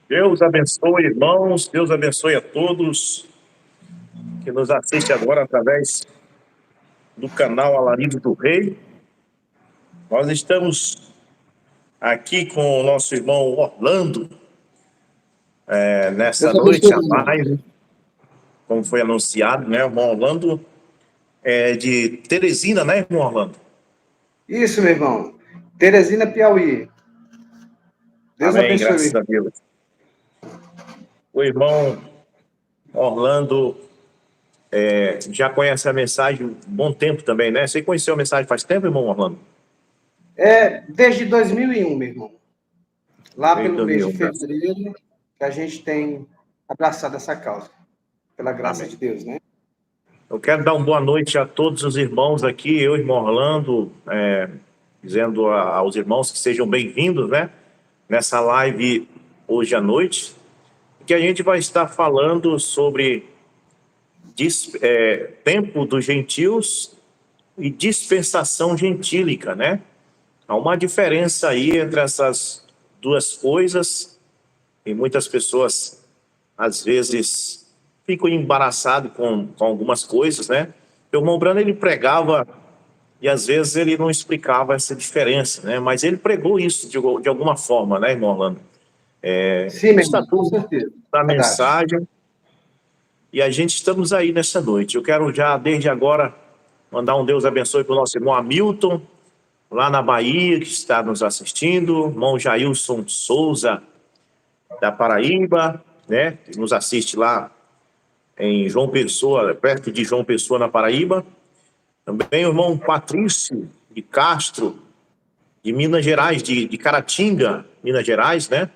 Deus abençoe, irmãos, Deus abençoe a todos que nos assistem agora através do canal Alarido do Rei. Nós estamos aqui com o nosso irmão Orlando, nessa Deus noite, abençoe, a irmão. live, como foi anunciado, né? O irmão Orlando é de Teresina, né, irmão Orlando? Isso, meu irmão. Teresina, Piauí. Deus Amém, abençoe, meu graças a irmão. Deus. O irmão Orlando já conhece a mensagem há um bom tempo também, né? Você conheceu a mensagem faz tempo, irmão Orlando? Desde 2001, meu irmão. Lá Desde pelo mês de 2001, graças. fevereiro, que a gente tem abraçado essa causa. Pela graça Amém. de Deus, né? Eu quero dar uma boa noite a todos os irmãos aqui, eu, irmão Orlando, dizendo aos irmãos que sejam bem-vindos, né? Nessa live hoje à noite, que a gente vai estar falando sobre tempo dos gentios e dispensação gentílica, né? Há uma diferença aí entre essas duas coisas e muitas pessoas, às vezes, ficam embaraçadas com algumas coisas, né? O irmão Brano, ele pregava e, às vezes, ele não explicava essa diferença, né? Mas ele pregou isso de alguma forma, né, irmão Orlando? Sim, meu Está irmão, com tudo certeza. na Verdade. mensagem e a gente estamos aí nessa noite. Eu quero já, desde agora, mandar um Deus abençoe para o nosso irmão Hamilton, lá na Bahia, que está nos assistindo, irmão Jailson Souza, da Paraíba, né, que nos assiste lá em João Pessoa, perto de João Pessoa, na Paraíba. Também o irmão Patrício de Castro, de Minas Gerais, de Caratinga, Minas Gerais, né,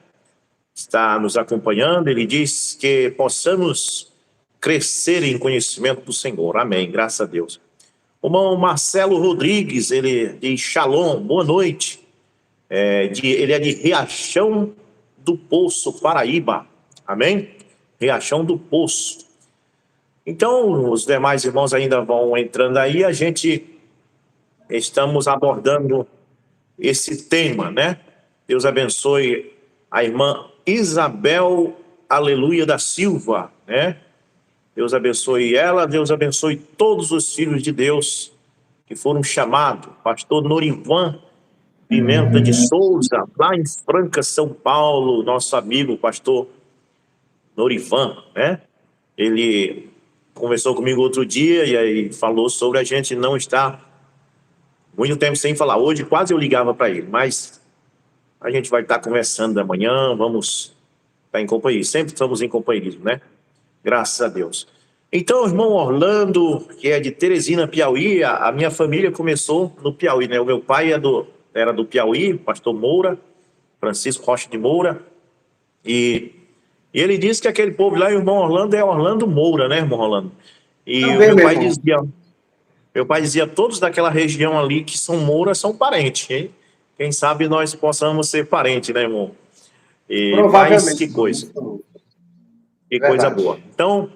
está nos acompanhando. Ele diz que possamos crescer em conhecimento do Senhor. Amém, graças a Deus. O irmão Marcelo Rodrigues, ele diz Shalom, boa noite. Ele é de Riachão do Poço, Paraíba. Amém? Riachão do Poço. Então, os demais irmãos ainda vão entrando aí. A gente estamos abordando esse tema, né? Deus abençoe a irmã Isabel Aleluia da Silva, né? Deus abençoe ela, Deus abençoe todos os filhos de Deus que foram chamados. Pastor Norivan Pimenta de Souza, lá em Franca, São Paulo, nosso amigo, pastor Norivan, né? Ele conversou comigo outro dia e aí falou sobre a gente não estar muito tempo sem falar. Hoje quase eu ligava para ele, mas a gente vai estar conversando amanhã, vamos estar em companhia. Sempre estamos em companheirismo, né? Graças a Deus. Então, irmão Orlando, que é de Teresina, Piauí, a minha família começou no Piauí, né? O meu pai era do Piauí, pastor Moura, Francisco Rocha de Moura, e ele disse que aquele povo lá, o irmão Orlando, é Orlando Moura, né, irmão Orlando? E o Também, meu irmão. meu pai dizia, todos daquela região ali que são Moura são parentes, hein? Quem sabe nós possamos ser parentes, né, irmão? Mas Provavelmente, irmão. que coisa boa. Verdade. Então, Sim,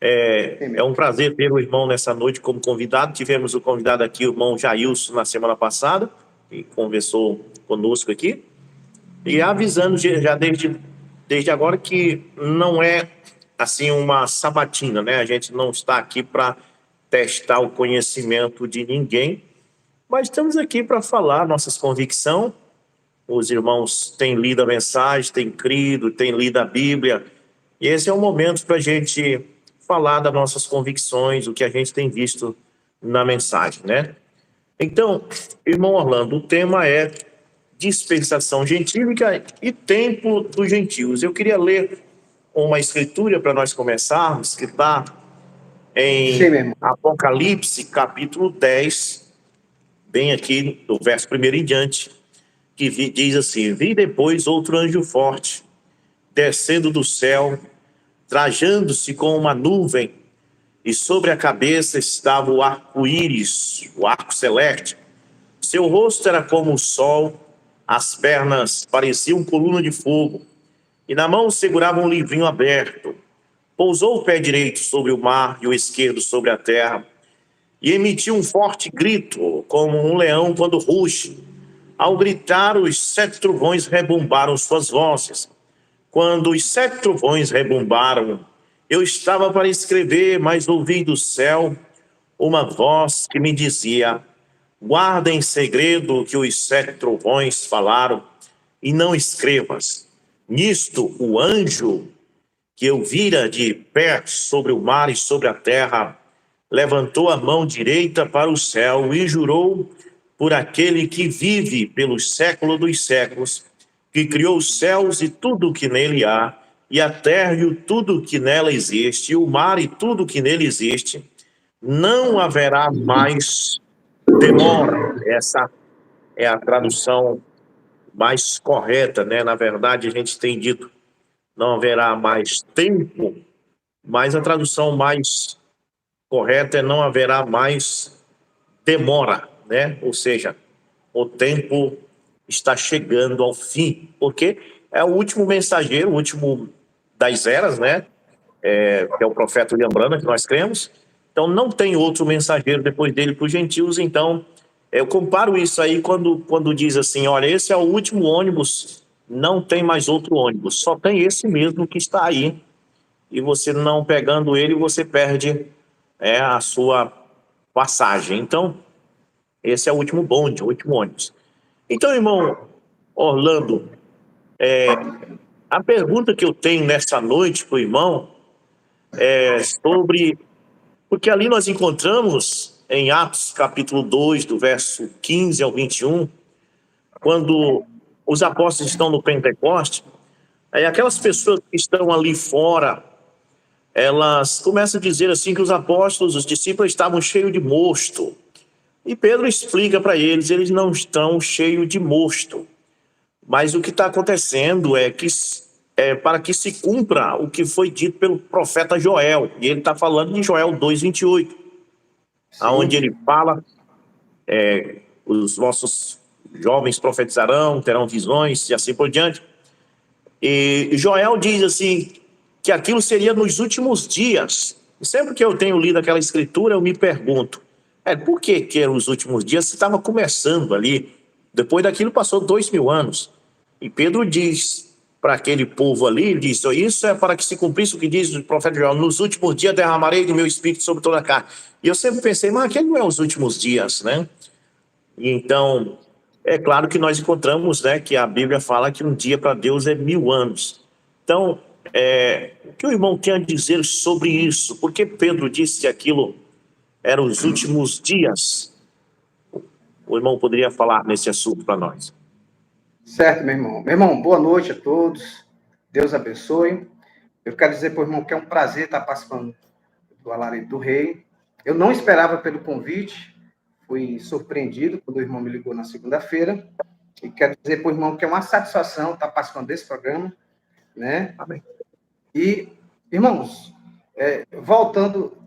meu é um irmão. prazer ter o irmão nessa noite como convidado. Tivemos o convidado aqui, o irmão Jailson, na semana passada, que conversou conosco aqui. E avisando já desde agora que não é assim uma sabatina, né? A gente não está aqui para testar o conhecimento de ninguém, mas estamos aqui para falar nossas convicções. Os irmãos têm lido a mensagem, têm crido, têm lido a Bíblia, e esse é o momento para a gente falar das nossas convicções, o que a gente tem visto na mensagem, né? Então, irmão Orlando, o tema é dispensação gentílica e tempo dos gentios. Eu queria ler uma escritura para nós começarmos, que está Sim, em meu irmão. Apocalipse, capítulo 10, bem aqui do verso 1 em diante, que diz assim: Vi depois outro anjo forte, descendo do céu, trajando-se com uma nuvem, e sobre a cabeça estava o arco-íris, o arco celeste. Seu rosto era como o sol, as pernas pareciam coluna de fogo, e na mão segurava um livrinho aberto. Pousou o pé direito sobre o mar e o esquerdo sobre a terra, e emitiu um forte grito, como um leão quando ruge. Ao gritar, os 7 trovões rebombaram suas vozes. quando os 7 trovões rebombaram, eu estava para escrever, mas ouvi do céu uma voz que me dizia: guarda em segredo o que os 7 trovões falaram e não escrevas. Nisto, o anjo que eu vira de pé sobre o mar e sobre a terra levantou a mão direita para o céu e jurou por aquele que vive pelos séculos dos séculos, que criou os céus e tudo o que nele há, e a terra e tudo o que nela existe, e o mar e tudo o que nele existe, não haverá mais demora. Essa é a tradução mais correta, né? Na verdade, a gente tem dito não haverá mais tempo, mas a tradução mais correta é não haverá mais demora, né? Ou seja, o tempo está chegando ao fim, porque é o último mensageiro, o último das eras, né? Que é o profeta William Branham, que nós cremos. Então, não tem outro mensageiro depois dele para os gentios. Então, eu comparo isso aí quando diz assim, olha, esse é o último ônibus, não tem mais outro ônibus, só tem esse mesmo que está aí. E você não pegando ele, você perde a sua passagem. Então, esse é o último bonde, o último ônibus. Então, irmão Orlando, a pergunta que eu tenho nessa noite para o irmão é sobre... Porque ali nós encontramos, em Atos capítulo 2, do verso 15 ao 21, quando os apóstolos estão no Pentecoste, aí aquelas pessoas que estão ali fora, elas começam a dizer assim que os apóstolos, os discípulos estavam cheios de mosto. E Pedro explica para eles não estão cheios de mosto. Mas o que está acontecendo é que para que se cumpra o que foi dito pelo profeta Joel. E ele está falando de Joel 2:28, onde ele fala, os vossos jovens profetizarão, terão visões e assim por diante. E Joel diz assim, que aquilo seria nos últimos dias. E sempre que eu tenho lido aquela escritura, eu me pergunto, por que eram os últimos dias? Se estava começando ali, depois daquilo passou 2000 anos. E Pedro diz para aquele povo ali, ele diz, isso é para que se cumprisse o que diz o profeta Joel, nos últimos dias derramarei do meu espírito sobre toda a carne. E eu sempre pensei, mas aquele não é os últimos dias, né? E então, é claro que nós encontramos, né, que a Bíblia fala que um dia para Deus é 1000 anos. Então, o que o irmão tem a dizer sobre isso? Por que Pedro disse que aquilo eram os últimos dias? O irmão poderia falar nesse assunto para nós. Certo, meu irmão. Meu irmão, boa noite a todos. Deus abençoe. Eu quero dizer para o irmão que é um prazer estar participando do Alarido do Rei. Eu não esperava pelo convite, fui surpreendido quando o irmão me ligou na segunda-feira. E quero dizer para o irmão que é uma satisfação estar participando desse programa, né? Amém. E, irmãos,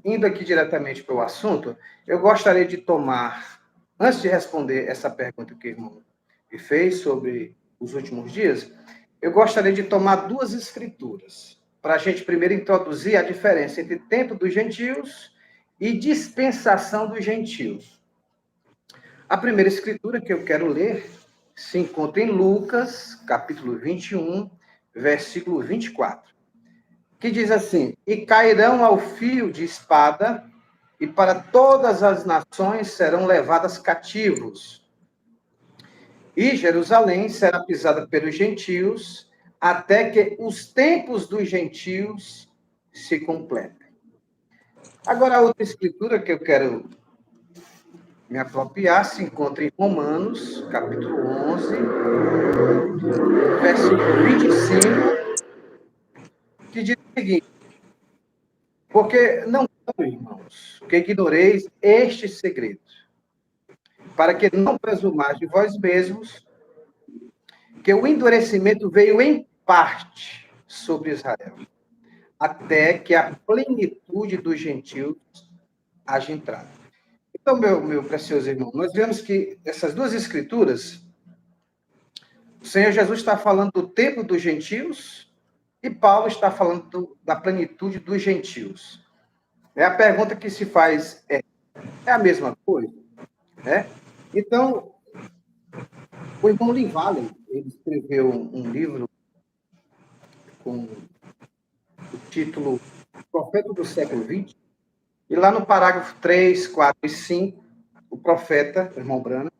indo aqui diretamente para o assunto, eu gostaria de tomar, antes de responder essa pergunta que o irmão me fez sobre os últimos dias, eu gostaria de tomar 2 escrituras, para a gente primeiro introduzir a diferença entre tempo dos gentios e dispensação dos gentios. A primeira escritura que eu quero ler se encontra em Lucas, capítulo 21, versículo 24, que diz assim, e cairão ao fio de espada, e para todas as nações serão levadas cativos. E Jerusalém será pisada pelos gentios, até que os tempos dos gentios se completem. Agora, a outra escritura que eu quero me apropriar se encontra em Romanos, capítulo 11, versículo 25, que diz o seguinte, porque não, irmãos, que ignoreis este segredo, para que não presumais de vós mesmos que o endurecimento veio em parte sobre Israel, até que a plenitude dos gentios haja entrado. Então, meu precioso irmão, nós vemos que essas 2 escrituras, o Senhor Jesus está falando do tempo dos gentios e Paulo está falando da plenitude dos gentios. A pergunta que se faz é a mesma coisa? Então, o irmão Lee Valen, ele escreveu um livro com o título Profeta do século XX, e lá no parágrafo 3, 4 e 5, o profeta, o irmão Brana,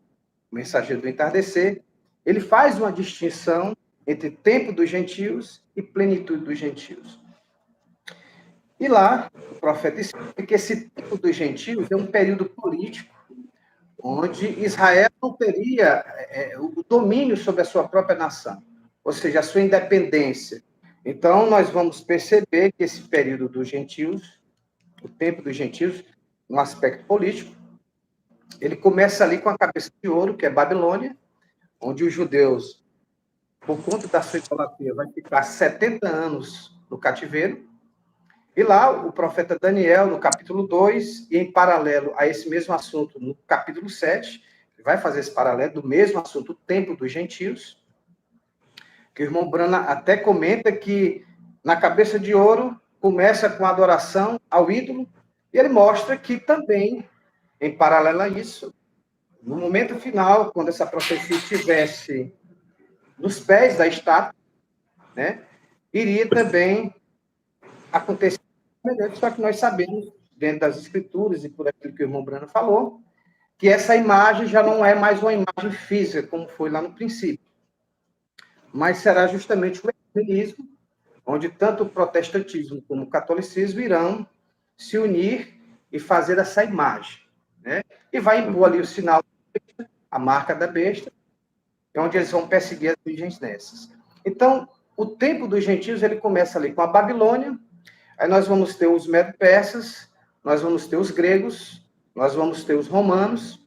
o mensageiro do entardecer, ele faz uma distinção entre tempo dos gentios e plenitude dos gentios. E lá, o profeta explica que esse tempo dos gentios é um período político, onde Israel não teria o domínio sobre a sua própria nação, ou seja, a sua independência. Então, nós vamos perceber que esse período dos gentios, o tempo dos gentios, no aspecto político, ele começa ali com a cabeça de ouro, que é Babilônia, onde os judeus, por conta da sua idolatria, vai ficar 70 anos no cativeiro. E lá, o profeta Daniel, no capítulo 2, e em paralelo a esse mesmo assunto, no capítulo 7, vai fazer esse paralelo do mesmo assunto, o tempo dos gentios, que o irmão Brana até comenta que na cabeça de ouro começa com a adoração ao ídolo, e ele mostra que também, em paralelo a isso, no momento final, quando essa profecia estivesse nos pés da estátua, né, iria também acontecer, só que nós sabemos, dentro das escrituras e por aquilo que o irmão Brano falou, que essa imagem já não é mais uma imagem física, como foi lá no princípio, mas será justamente o ecumenismo, onde tanto o protestantismo como o catolicismo irão se unir e fazer essa imagem, né? E vai impor ali o sinal, a marca da besta, onde eles vão perseguir as virgens nessas. Então, o tempo dos gentios, ele começa ali com a Babilônia, aí nós vamos ter os medo-persas, nós vamos ter os gregos, nós vamos ter os romanos,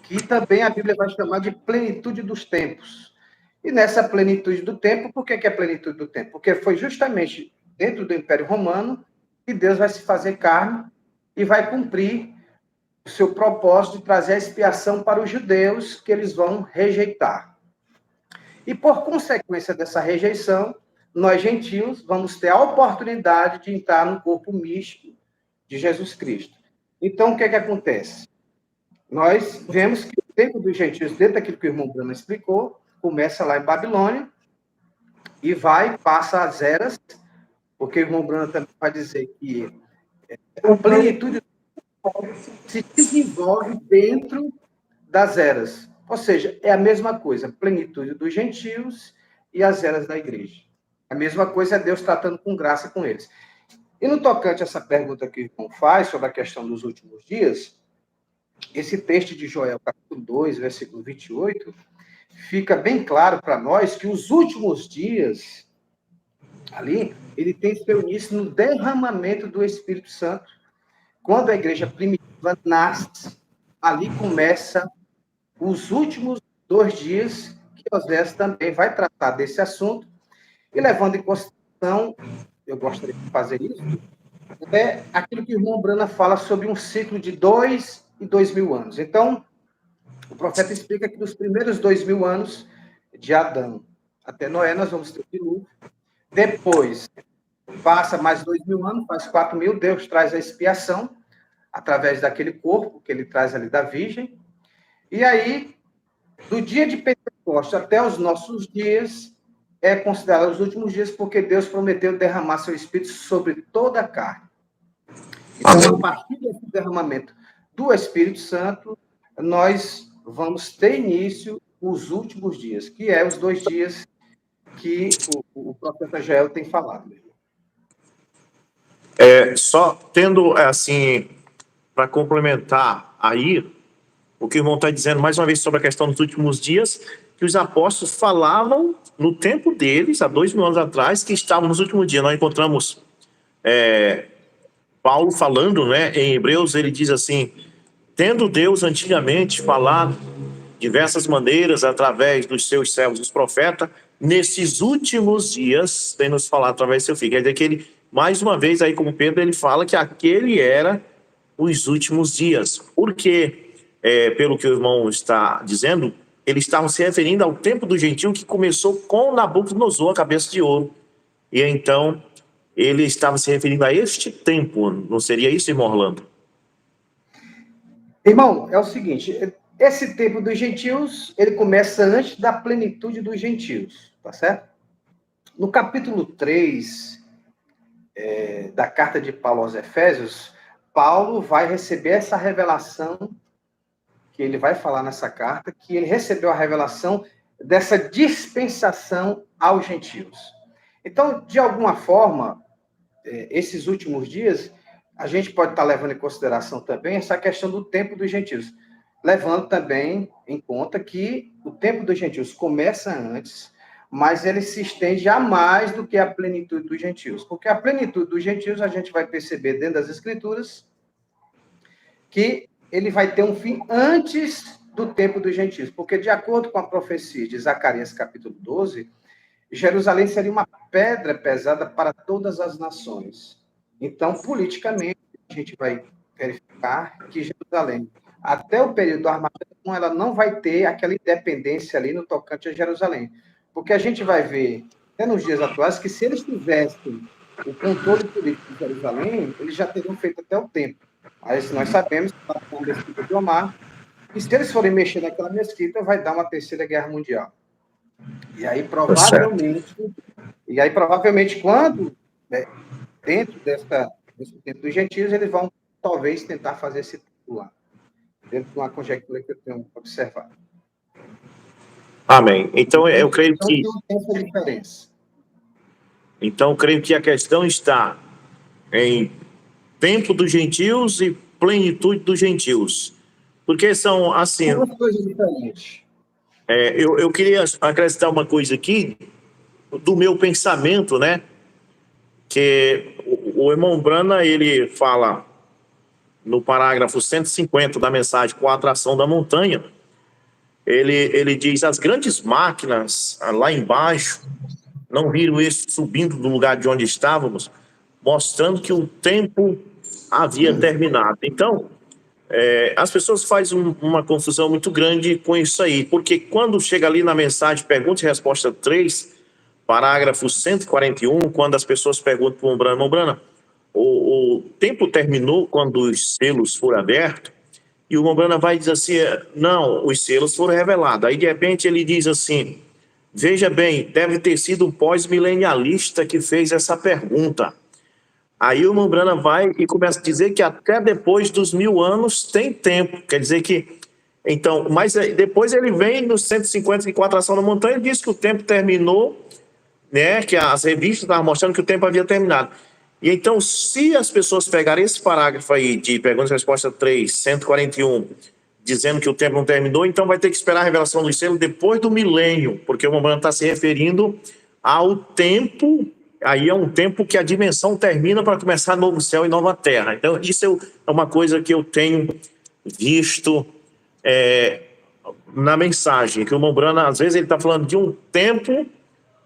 que também a Bíblia vai chamar de plenitude dos tempos. E nessa plenitude do tempo, por que é plenitude do tempo? Porque foi justamente dentro do Império Romano que Deus vai se fazer carne e vai cumprir o seu propósito de trazer a expiação para os judeus que eles vão rejeitar. E por consequência dessa rejeição, nós gentios vamos ter a oportunidade de entrar no corpo místico de Jesus Cristo. Então, o que é que acontece? Nós vemos que o tempo dos gentios, dentro daquilo que o irmão Bruno explicou, começa lá em Babilônia e passa as eras, porque o irmão Bruno também vai dizer que a plenitude se desenvolve dentro das eras. Ou seja, é a mesma coisa, a plenitude dos gentios e as eras da igreja. A mesma coisa é Deus tratando com graça com eles. E no tocante a essa pergunta que o irmão faz sobre a questão dos últimos dias, esse texto de Joel, capítulo 2, versículo 28, fica bem claro para nós que os últimos dias, ali, ele tem seu início no derramamento do Espírito Santo. Quando a igreja primitiva nasce, ali começa os últimos 2 dias, que Osés também vai tratar desse assunto, e levando em consideração, eu gostaria de fazer isso, é aquilo que o irmão Brana fala sobre um ciclo de 2 e 2.000 anos. Então, o profeta explica que nos primeiros 2.000 anos de Adão até Noé, nós vamos ter o dilúvio. Depois, passa mais 2.000 anos, faz 4.000, Deus traz a expiação, através daquele corpo que ele traz ali da Virgem. E aí, do dia de Pentecostes até os nossos dias, é considerado os últimos dias, porque Deus prometeu derramar seu Espírito sobre toda a carne. Então, a partir desse derramamento do Espírito Santo, nós vamos ter início os últimos dias, que é os 2 dias que o profeta Joel tem falado. Só tendo, assim, para complementar aí, o que o irmão está dizendo mais uma vez sobre a questão dos últimos dias, que os apóstolos falavam no tempo deles, há 2.000 anos atrás, que estavam nos últimos dias. Nós encontramos Paulo falando, né, em Hebreus, ele diz assim: tendo Deus antigamente falado diversas maneiras através dos seus servos, os profetas, nesses últimos dias tem nos falado através do seu filho. Quer dizer que ele, mais uma vez, aí como Pedro, ele fala que aquele era os últimos dias. Porque, pelo que o irmão está dizendo, eles estavam se referindo ao tempo do gentio que começou com Nabucodonosor, a cabeça de ouro. E então, ele estava se referindo a este tempo. Não seria isso, irmão Orlando? Irmão, é o seguinte, esse tempo dos gentios, ele começa antes da plenitude dos gentios, tá certo? No capítulo 3 da carta de Paulo aos Efésios, Paulo vai receber essa revelação, que ele vai falar nessa carta, que ele recebeu a revelação dessa dispensação aos gentios. Então, de alguma forma, esses últimos dias, a gente pode estar levando em consideração também essa questão do tempo dos gentios, levando também em conta que o tempo dos gentios começa antes, mas ele se estende a mais do que a plenitude dos gentios. Porque a plenitude dos gentios, a gente vai perceber dentro das Escrituras, que ele vai ter um fim antes do tempo dos gentios. Porque, de acordo com a profecia de Zacarias, capítulo 12, Jerusalém seria uma pedra pesada para todas as nações. Então, politicamente, a gente vai verificar que Jerusalém, até o período do Armagedon, ela não vai ter aquela independência ali no tocante a Jerusalém. Porque a gente vai ver, até nos dias atuais, que se eles tivessem o controle político de Jerusalém, eles já teriam feito até o tempo. Mas nós sabemos que está com a mesquita de Omar, e se eles forem mexer naquela mesquita, vai dar uma terceira guerra mundial. E aí, provavelmente, quando, dentro desse tempo dos gentios, eles vão, talvez, tentar fazer esse tempo lá. Dentro de uma conjectura que eu tenho observado. Amém. Então, eu creio que... Tem essa diferença. Então, eu creio que a questão está em tempo dos gentios e plenitude dos gentios. Porque são, assim... São duas coisas diferentes. Eu queria acrescentar uma coisa aqui, do meu pensamento, né? Que o irmão Brana, ele fala no parágrafo 150 da mensagem com a atração da montanha, ele diz, as grandes máquinas lá embaixo não viram isso subindo do lugar de onde estávamos, mostrando que o tempo havia terminado. Então, as pessoas fazem uma confusão muito grande com isso aí, porque quando chega ali na mensagem pergunta e resposta 3, parágrafo 141, quando as pessoas perguntam para o irmão Brana, o tempo terminou quando os selos foram abertos, e o irmão Brana vai dizer assim, não, os selos foram revelados. Aí, de repente, ele diz assim, veja bem, deve ter sido um pós-milenialista que fez essa pergunta. Aí o irmão Brana vai e começa a dizer que até depois dos 1000 anos tem tempo. Quer dizer que... Então, mas depois ele vem nos 150 com a atração da montanha e diz que o tempo terminou, né? Que as revistas estavam mostrando que o tempo havia terminado. E então, se as pessoas pegarem esse parágrafo aí de pergunta e resposta 3, 141, dizendo que o tempo não terminou, então vai ter que esperar a revelação do selo depois do milênio, porque o irmão Brana está se referindo ao tempo... Aí é um tempo que a dimensão termina para começar novo céu e nova terra. Então, isso é uma coisa que eu tenho visto na mensagem, que o irmão Brana, às vezes, ele está falando de um tempo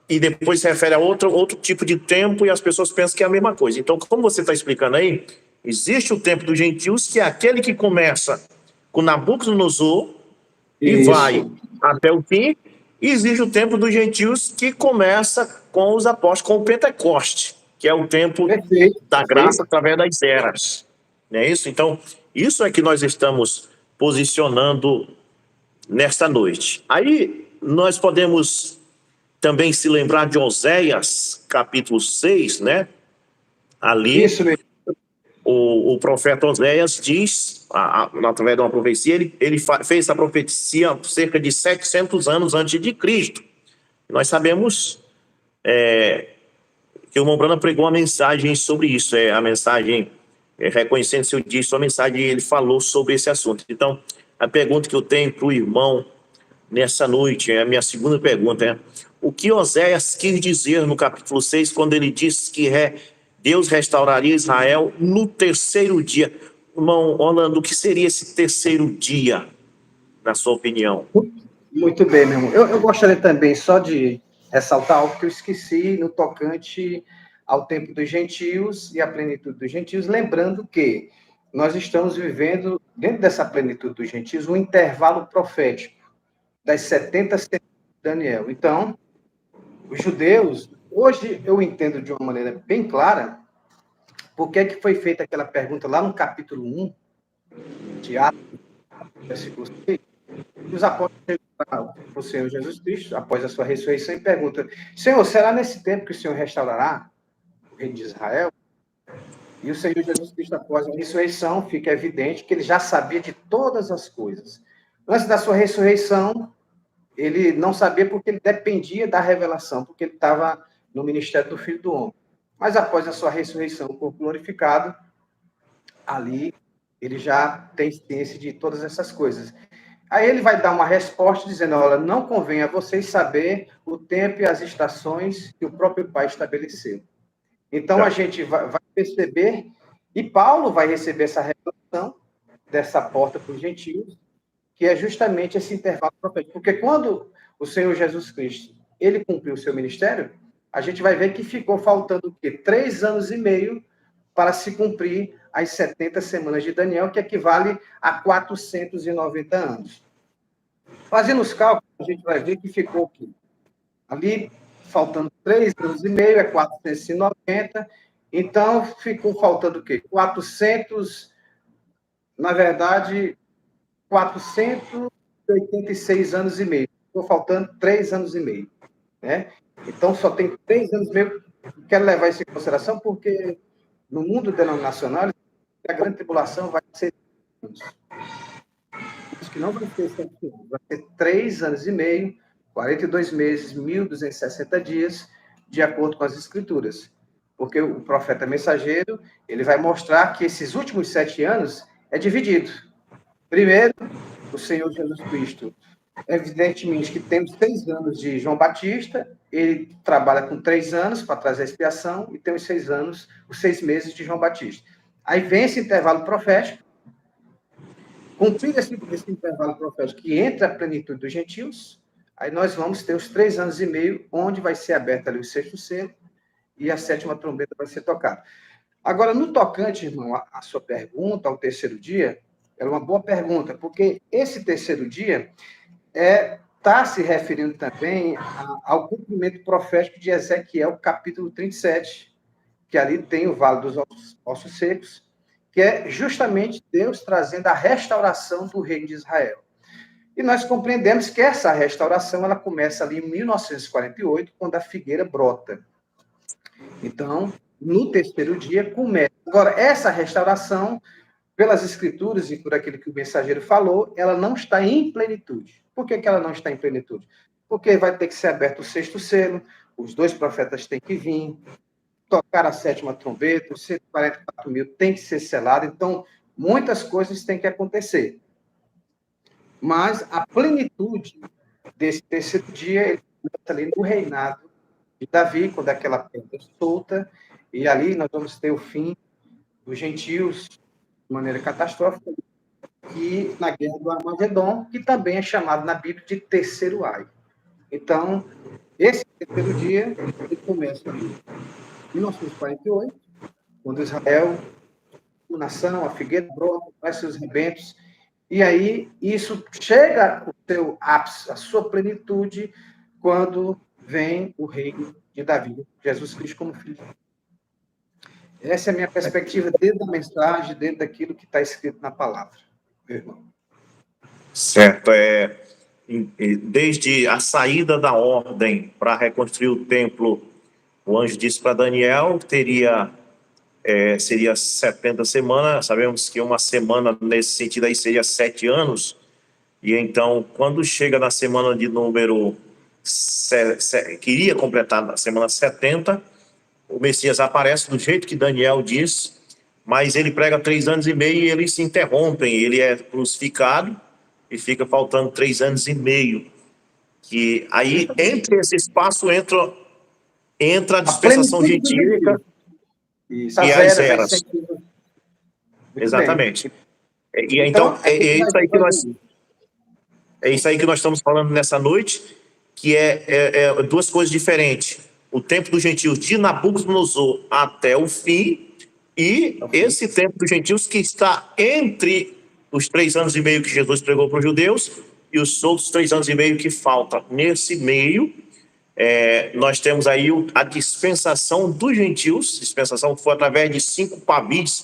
e depois se refere a outro tipo de tempo e as pessoas pensam que é a mesma coisa. Então, como você está explicando aí, existe o tempo dos gentios, que é aquele que começa com Nabucodonosor e vai até o fim, e existe o tempo dos gentios que começa com os apóstolos, com o Pentecoste, que é o tempo da graça através das eras. Não é isso? Então, isso é que nós estamos posicionando nesta noite. Aí, nós podemos também se lembrar de Oséias, capítulo 6, né? Ali, Isso mesmo. O profeta Oséias diz, através de uma profecia, ele fez essa profecia cerca de 700 anos antes de Cristo. Nós sabemos que o irmão Brana pregou uma mensagem sobre isso, a mensagem reconhecendo seu dia, sua mensagem, ele falou sobre esse assunto. Então, a pergunta que eu tenho para o irmão nessa noite, a minha segunda pergunta é, o que Oséias quis dizer no capítulo 6, quando ele disse que Deus restauraria Israel no terceiro dia? Irmão Orlando, o que seria esse terceiro dia, na sua opinião? Muito bem, meu irmão. Eu gostaria também só de ressaltar algo que eu esqueci no tocante ao tempo dos gentios e à plenitude dos gentios, lembrando que nós estamos vivendo, dentro dessa plenitude dos gentios, um intervalo profético das 70 semanas de Daniel. Então, os judeus, hoje eu entendo de uma maneira bem clara por que foi feita aquela pergunta lá no capítulo 1 de Atos, versículo 6, os apóstolos para o Senhor Jesus Cristo, após a sua ressurreição, e pergunta: Senhor, será nesse tempo que o Senhor restaurará o reino de Israel? E o Senhor Jesus Cristo, após a ressurreição, fica evidente que ele já sabia de todas as coisas. Antes da sua ressurreição, ele não sabia porque ele dependia da revelação, porque ele estava no ministério do Filho do Homem. Mas após a sua ressurreição, o corpo glorificado, ali ele já tem ciência de todas essas coisas. Aí ele vai dar uma resposta dizendo: olha, não convém a vocês saber o tempo e as estações que o próprio Pai estabeleceu. Então a gente vai perceber, e Paulo vai receber essa revelação dessa porta para os gentios, que é justamente esse intervalo profético. Porque quando o Senhor Jesus Cristo ele cumpriu o seu ministério, a gente vai ver que ficou faltando o quê? 3 anos e meio para se cumprir as 70 semanas de Daniel, que equivale a 490 anos. Fazendo os cálculos, a gente vai ver que ficou aqui. Ali, faltando 3 anos e meio, é 490. Então, ficou faltando o quê? 400, na verdade, 486 anos e meio. Ficou faltando 3 anos e meio. Né? Então, só tem 3 anos e meio. Quero levar isso em consideração, porque no mundo denominacional, a grande tribulação vai ser anos. Que não vai ser 7 anos, vai ser 3 anos e meio, 42 meses, 1.260 dias, de acordo com as Escrituras. Porque o profeta mensageiro, ele vai mostrar que esses últimos 7 anos é dividido. Primeiro, o Senhor Jesus Cristo, evidentemente que temos 6 anos de João Batista, ele trabalha com 3 anos para trazer a expiação, e tem os 6 anos, os 6 meses de João Batista. Aí vem esse intervalo profético. Cumprindo esse intervalo profético que entra a plenitude dos gentios, aí nós vamos ter os 3 anos e meio, onde vai ser aberto ali o 6º selo e a 7ª trombeta vai ser tocada. Agora, no tocante, irmão, a sua pergunta, ao 3º dia, é uma boa pergunta, porque esse 3º dia está se referindo também ao cumprimento profético de Ezequiel, capítulo 37, que ali tem o Vale dos Ossos Secos, que é justamente Deus trazendo a restauração do reino de Israel. E nós compreendemos que essa restauração ela começa ali em 1948, quando a figueira brota. Então, no 3º dia começa. Agora, essa restauração, pelas Escrituras e por aquilo que o mensageiro falou, ela não está em plenitude. Por que ela não está em plenitude? Porque vai ter que ser aberto o 6º selo, os 2 profetas têm que vir, tocar a 7ª trombeta, os 144 mil tem que ser selado, então muitas coisas têm que acontecer. Mas a plenitude desse 3º dia, ele começa ali no reinado de Davi, quando aquela pedra solta, e ali nós vamos ter o fim dos gentios de maneira catastrófica, e na guerra do Armagedon, que também é chamado na Bíblia de 3º ai. Então, esse 3º dia, ele começa em 1948, quando Israel, a nação, a figueira brota, faz seus rebentos, e aí isso chega ao seu ápice, a sua plenitude, quando vem o reino de Davi, Jesus Cristo como filho. Essa é a minha perspectiva dentro da mensagem, dentro daquilo que está escrito na palavra, meu irmão. Certo, desde a saída da ordem para reconstruir o templo, o anjo disse para Daniel que seria 70 semanas. Sabemos que uma semana nesse sentido aí seria 7 anos, e então quando chega na semana de número queria completar na semana 70, o Messias aparece do jeito que Daniel diz, mas ele prega 3 anos e meio e eles se interrompem, ele é crucificado e fica faltando 3 anos e meio, que aí entre esse espaço entra a dispensação gentílica e as eras. Exatamente. E então é isso aí que nós estamos falando nessa noite, que é 2 coisas diferentes. O tempo dos gentios de Nabucodonosor até o fim, e esse tempo dos gentios que está entre os 3 anos e meio que Jesus pregou para os judeus e os outros 3 anos e meio que faltam. Nesse meio, nós temos aí a dispensação dos gentios, dispensação que foi através de 5 pavis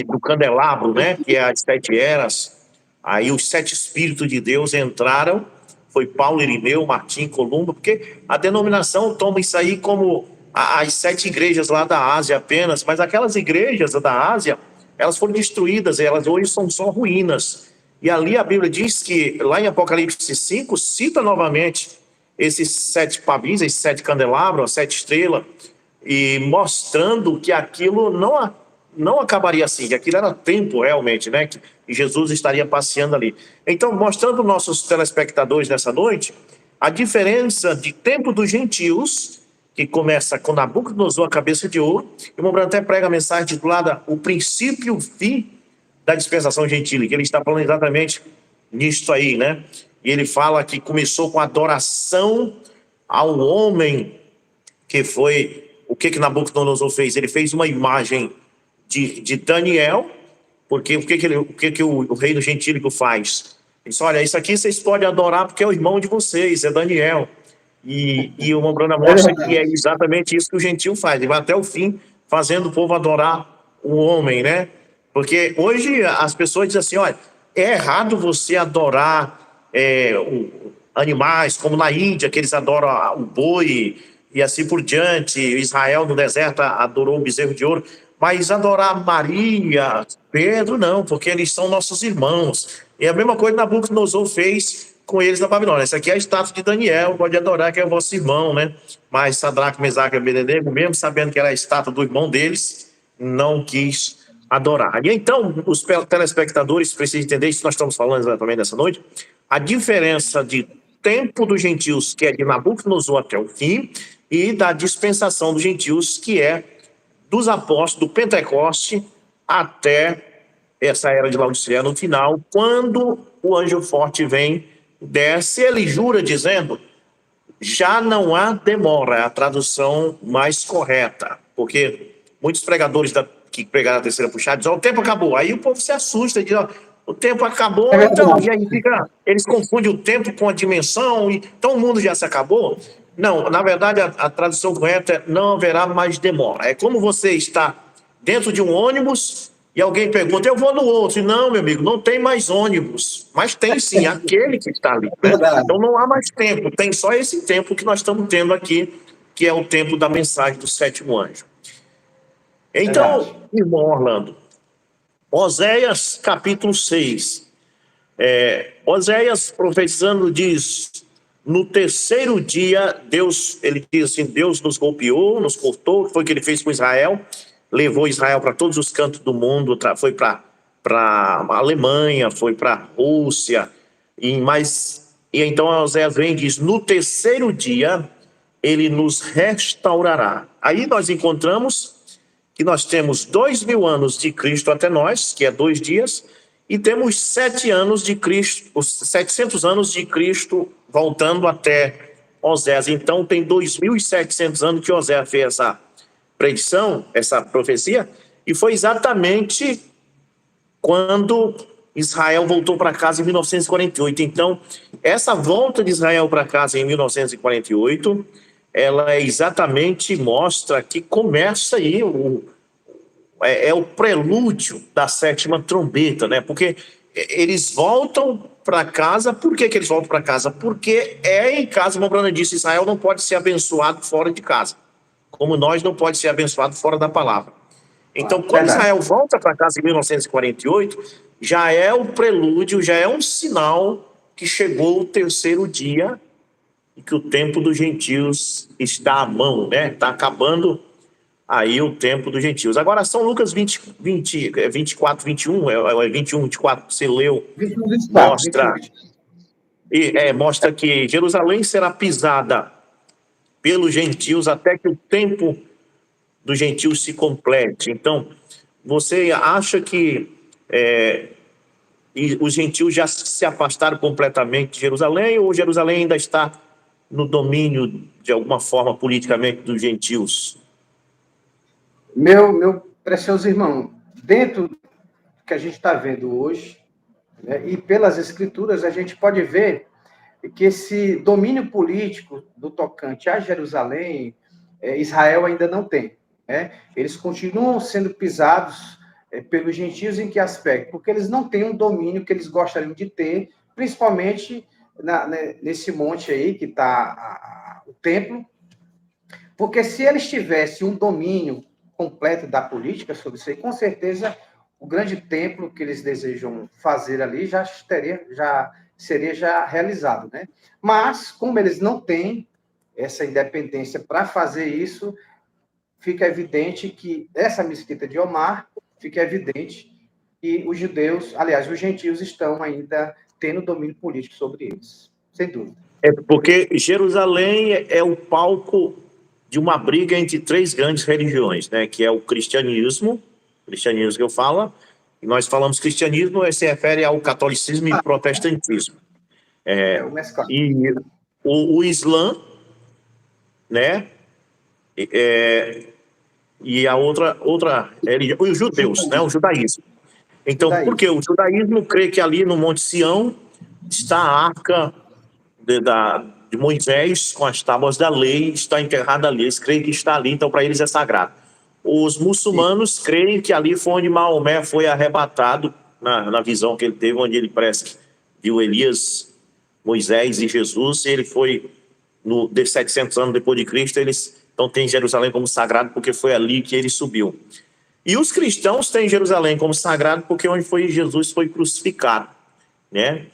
do candelabro, né, que é as 7 eras. Aí os 7 espíritos de Deus entraram foi Paulo Irineu, Martim Columba, porque a denominação toma isso aí como as 7 igrejas lá da Ásia apenas, mas aquelas igrejas da Ásia, elas foram destruídas, elas hoje são só ruínas. E ali a Bíblia diz que, lá em Apocalipse 5, cita novamente esses 7 pavis, esses 7 candelabros, as 7 estrelas, e mostrando que aquilo não acabaria assim, que aquilo era tempo realmente, né? Que Jesus estaria passeando ali. Então, mostrando nossos telespectadores nessa noite, a diferença de tempo dos gentios, que começa com Nabucodonosor, a cabeça de ouro, e o Mombrano até prega a mensagem titulada O Princípio e o Fim da Dispensação Gentílica, que ele está falando exatamente nisso aí, né? E ele fala que começou com adoração ao homem, que foi... O que Nabucodonosor fez? Ele fez uma imagem de Daniel, porque o que o reino gentílico faz? Ele disse, olha, isso aqui vocês podem adorar porque é o irmão de vocês, é Daniel. E o Mombrana mostra que é exatamente isso que o gentil faz, ele vai até o fim fazendo o povo adorar o homem, né? Porque hoje as pessoas dizem assim, olha, é errado você adorar animais, como na Índia, que eles adoram o boi e assim por diante. Israel no deserto adorou o bezerro de ouro, mas adorar Maria, Pedro, não, porque eles são nossos irmãos. E a mesma coisa Nabucodonosor fez com eles na Babilônia. Essa aqui é a estátua de Daniel, pode adorar, que é o vosso irmão, né? Mas Sadraque, Mesaque e Abednego, mesmo sabendo que era a estátua do irmão deles, não quis adorar. E então, os telespectadores precisam entender isso que nós estamos falando exatamente nessa noite, a diferença de tempo dos gentios, que é de Nabucodonosor até o fim, e da dispensação dos gentios, que é dos apóstolos, do Pentecoste, até essa era de Laodiceia no final, quando o anjo forte vem, desce, ele jura dizendo, já não há demora, é a tradução mais correta, porque muitos pregadores que pregaram a terceira puxada dizem, o tempo acabou, aí o povo se assusta e diz, o tempo acabou, então, e aí eles confundem o tempo com a dimensão, então o mundo já se acabou. Não, na verdade a tradução correta é não haverá mais demora, é como você está dentro de um ônibus e alguém pergunta, eu vou no outro. E não, meu amigo, não tem mais ônibus. Mas tem sim, aquele que está ali. Né? Então não há mais tempo, tem só esse tempo que nós estamos tendo aqui, que é o tempo da mensagem do 7º anjo. Então, irmão Orlando, Oséias capítulo 6. Oséias profetizando diz, no 3º dia, Deus, ele diz assim, Deus nos golpeou, nos cortou, foi o que ele fez com Israel, levou Israel para todos os cantos do mundo, foi para a Alemanha, foi para a Rússia, e então Oséias vem e diz, no 3º dia, ele nos restaurará. Aí nós encontramos que nós temos 2000 anos de Cristo até nós, que é 2 dias, e temos 7 anos de Cristo, os 700 anos de Cristo voltando até Oséias. Então tem 2700 anos que Oséias fez essa predição, essa profecia, e foi exatamente quando Israel voltou para casa em 1948. Então, essa volta de Israel para casa em 1948, ela exatamente mostra que começa aí o prelúdio da 7ª trombeta, né? Porque eles voltam para casa. Por que eles voltam para casa? Porque em casa, como a Brana disse, Israel não pode ser abençoado fora de casa, como nós não pode ser abençoado fora da palavra. Então, quando Israel volta para casa em 1948, já é o prelúdio, já é um sinal que chegou o 3º dia e que o tempo dos gentios está à mão, né? Está acabando aí o tempo dos gentios. Agora, São Lucas 24, 21, 21, 24, que você leu, mostra que Jerusalém será pisada pelos gentios até que o tempo dos gentios se complete. Então, você acha que os gentios já se afastaram completamente de Jerusalém, ou Jerusalém ainda está no domínio, de alguma forma, politicamente, dos gentios? Meu precioso irmão, dentro do que a gente está vendo hoje, né, e pelas escrituras, a gente pode ver que esse domínio político do tocante a Jerusalém, Israel ainda não tem. Né? Eles continuam sendo pisados pelos gentios em que aspecto? Porque eles não têm um domínio que eles gostariam de ter, principalmente nesse monte aí que está o templo, porque se eles tivessem um domínio completo da política sobre isso aí, com certeza o grande templo que eles desejam fazer ali já seria já realizado, né? Mas, como eles não têm essa independência para fazer isso, fica evidente que essa mesquita de Omar, fica evidente que os judeus, aliás, os gentios estão ainda tendo domínio político sobre eles, sem dúvida. É porque Jerusalém é o palco de uma briga entre três grandes religiões, né? Que é o cristianismo que eu falo, e nós falamos cristianismo, se refere ao catolicismo e protestantismo. O mesclado. E o Islã, né? E a outra religião, os judeus, né? O judaísmo. Então, por quê? O judaísmo crê que ali no Monte Sião está a arca de Moisés com as tábuas da lei, está enterrada ali. Eles creem que está ali, então para eles é sagrado. Os muçulmanos creem que ali foi onde Maomé foi arrebatado, na visão que ele teve, onde ele parece que viu Elias, Moisés e Jesus, e ele foi, de 700 anos depois de Cristo, eles então têm Jerusalém como sagrado, porque foi ali que ele subiu. E os cristãos têm Jerusalém como sagrado, porque onde foi Jesus foi crucificado, né?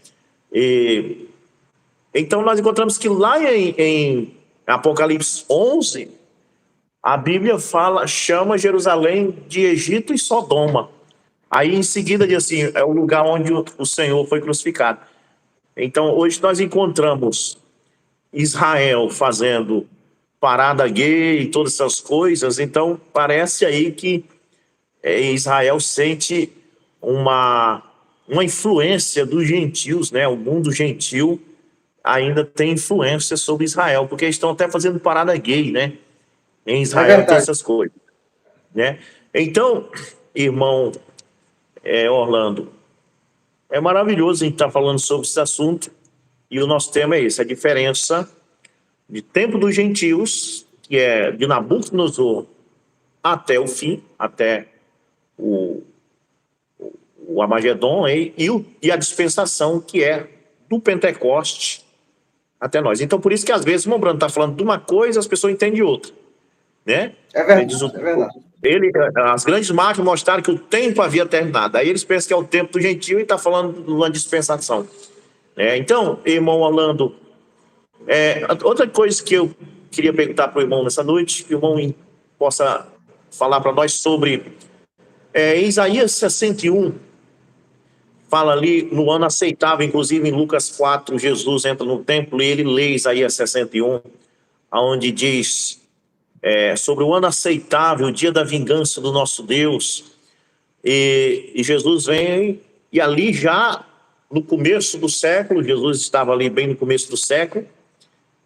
Então, nós encontramos que lá em Apocalipse 11, a Bíblia chama Jerusalém de Egito e Sodoma. Aí, em seguida, diz assim, é o lugar onde o Senhor foi crucificado. Então, hoje nós encontramos Israel fazendo parada gay e todas essas coisas. Então, parece aí que Israel sente uma influência dos gentios, né? O mundo gentil ainda tem influência sobre Israel, porque eles estão até fazendo parada gay, né? Em Israel e todas essas coisas, né? Então, irmão Orlando, é maravilhoso a gente estar falando sobre esse assunto, e o nosso tema é esse, a diferença de tempo dos gentios, que é de Nabucodonosor até o fim, até o Armagedon, e a dispensação, que é do Pentecoste até nós. Então, por isso que às vezes o irmão Brando está falando de uma coisa, as pessoas entendem outra, né? É verdade, é verdade. As grandes marcas mostraram que o tempo havia terminado. Aí eles pensam que é o tempo do gentio e está falando de uma dispensação. Então, irmão Orlando, outra coisa que eu queria perguntar para o irmão nessa noite, que o irmão possa falar para nós sobre Isaías 61, fala ali no ano aceitável, inclusive em Lucas 4, Jesus entra no templo e ele lê Isaías 61, onde diz sobre o ano aceitável, o dia da vingança do nosso Deus, e Jesus vem, e ali já no começo do século, Jesus estava ali bem no começo do século,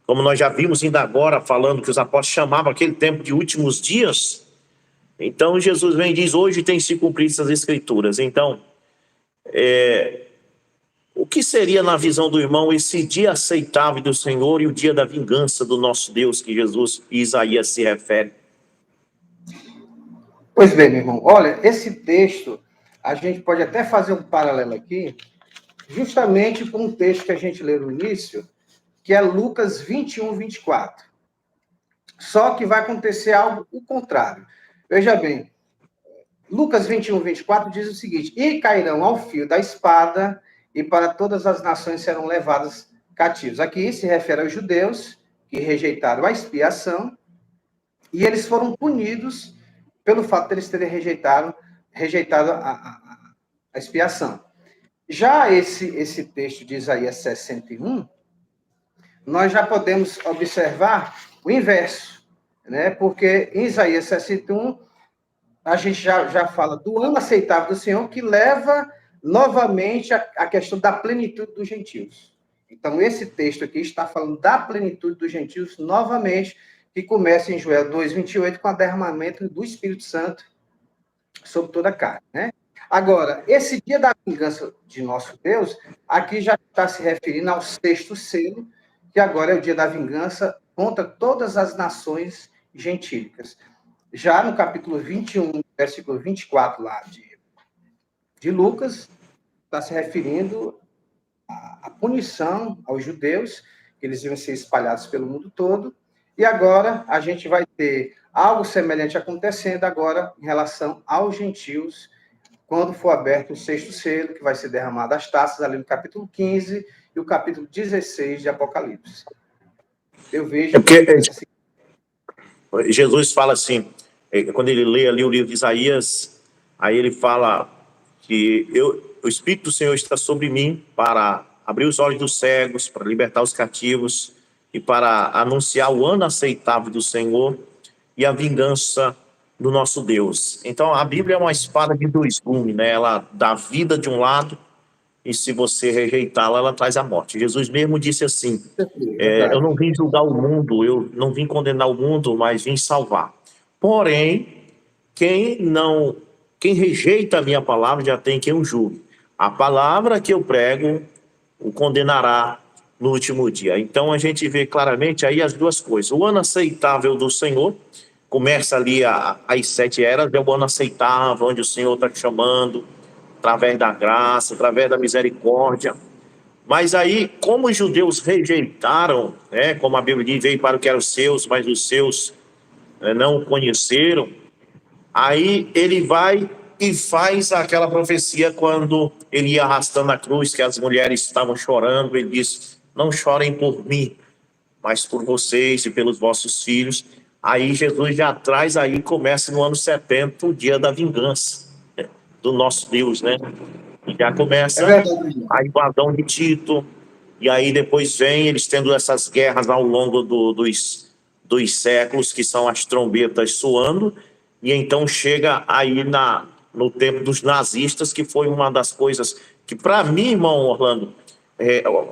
como nós já vimos ainda agora, falando que os apóstolos chamavam aquele tempo de últimos dias. Então Jesus vem e diz, hoje tem se cumprido essas escrituras. Então, o que seria na visão do irmão esse dia aceitável do Senhor e o dia da vingança do nosso Deus, que Jesus e Isaías se refere? Pois bem, meu irmão, olha, esse texto, a gente pode até fazer um paralelo aqui, justamente com um texto que a gente leu no início, que é Lucas 21, 24. Só que vai acontecer algo o contrário. Veja bem, Lucas 21, 24 diz o seguinte, e cairão ao fio da espada, e para todas as nações serão levadas cativos. Aqui se refere aos judeus, que rejeitaram a expiação, e eles foram punidos pelo fato de eles terem rejeitado a expiação. Já esse texto de Isaías 61, nós já podemos observar o inverso, né? Porque em Isaías 61, a gente já fala do ano aceitável do Senhor, que leva novamente a questão da plenitude dos gentios. Então, esse texto aqui está falando da plenitude dos gentios novamente, que começa em Joel 2:28, com o derramamento do Espírito Santo sobre toda a carne, né? Agora, esse dia da vingança de nosso Deus, aqui já está se referindo ao sexto selo, que agora é o dia da vingança contra todas as nações gentílicas. Já no capítulo 21, versículo 24 lá de Lucas, está se referindo a punição aos judeus, que eles iam ser espalhados pelo mundo todo, e agora a gente vai ter algo semelhante acontecendo agora em relação aos gentios, quando for aberto o sexto selo, que vai ser derramado as taças, ali no capítulo 15 e o capítulo 16 de Apocalipse. Eu vejo... Jesus fala assim, quando ele lê ali o livro de Isaías, aí ele fala que o Espírito do Senhor está sobre mim para abrir os olhos dos cegos, para libertar os cativos e para anunciar o ano aceitável do Senhor e a vingança do nosso Deus. Então, a Bíblia é uma espada de dois gumes, né? Ela dá vida de um lado e, se você rejeitá-la, ela traz a morte. Jesus mesmo disse assim, eu não vim julgar o mundo, eu não vim condenar o mundo, mas vim salvar. Porém, quem rejeita a minha palavra já tem quem o julgue. A palavra que eu prego o condenará no último dia. Então, a gente vê claramente aí as duas coisas. O ano aceitável do Senhor, começa ali as 7 eras, é o ano aceitável, onde o Senhor está chamando, através da graça, através da misericórdia. Mas aí, como os judeus rejeitaram, né, como a Bíblia diz, veio para o que eram os seus, mas os seus não o conheceram, aí ele vai e faz aquela profecia quando ele ia arrastando a cruz, que as mulheres estavam chorando, ele diz, não chorem por mim, mas por vocês e pelos vossos filhos. Aí Jesus já traz, aí começa no ano 70, o dia da vingança, né, do nosso Deus, né? E já começa a invasão de Tito, e aí depois vem eles tendo essas guerras ao longo dos séculos, que são as trombetas soando, e então chega aí no tempo dos nazistas, que foi uma das coisas que, para mim, irmão Orlando,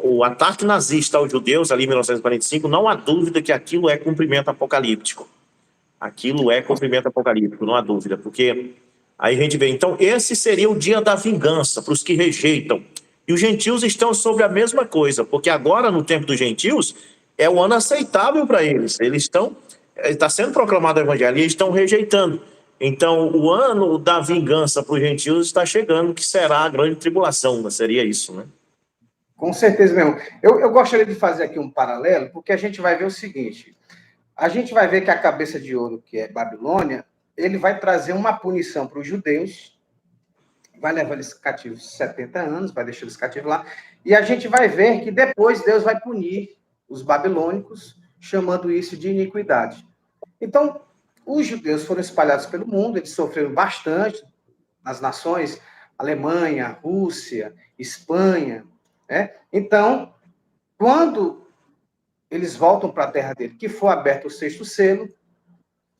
o ataque nazista aos judeus, ali em 1945, não há dúvida que aquilo é cumprimento apocalíptico. Aquilo é cumprimento apocalíptico, não há dúvida, porque aí a gente vê, então, esse seria o dia da vingança para os que rejeitam. E os gentios estão sobre a mesma coisa, porque agora, no tempo dos gentios, é o ano aceitável para eles. Está sendo proclamado o evangelho e eles estão rejeitando. Então, o ano da vingança para os gentios está chegando, que será a grande tribulação, não seria isso, né? Com certeza mesmo. Eu gostaria de fazer aqui um paralelo, porque a gente vai ver o seguinte, a gente vai ver que a cabeça de ouro, que é Babilônia, ele vai trazer uma punição para os judeus, vai levar eles cativos 70 anos, vai deixar eles cativos lá, e a gente vai ver que depois Deus vai punir os babilônicos, chamando isso de iniquidade. Então, os judeus foram espalhados pelo mundo, eles sofreram bastante nas nações, Alemanha, Rússia, Espanha, né? Então, quando eles voltam para a terra dele, que for aberto o sexto selo,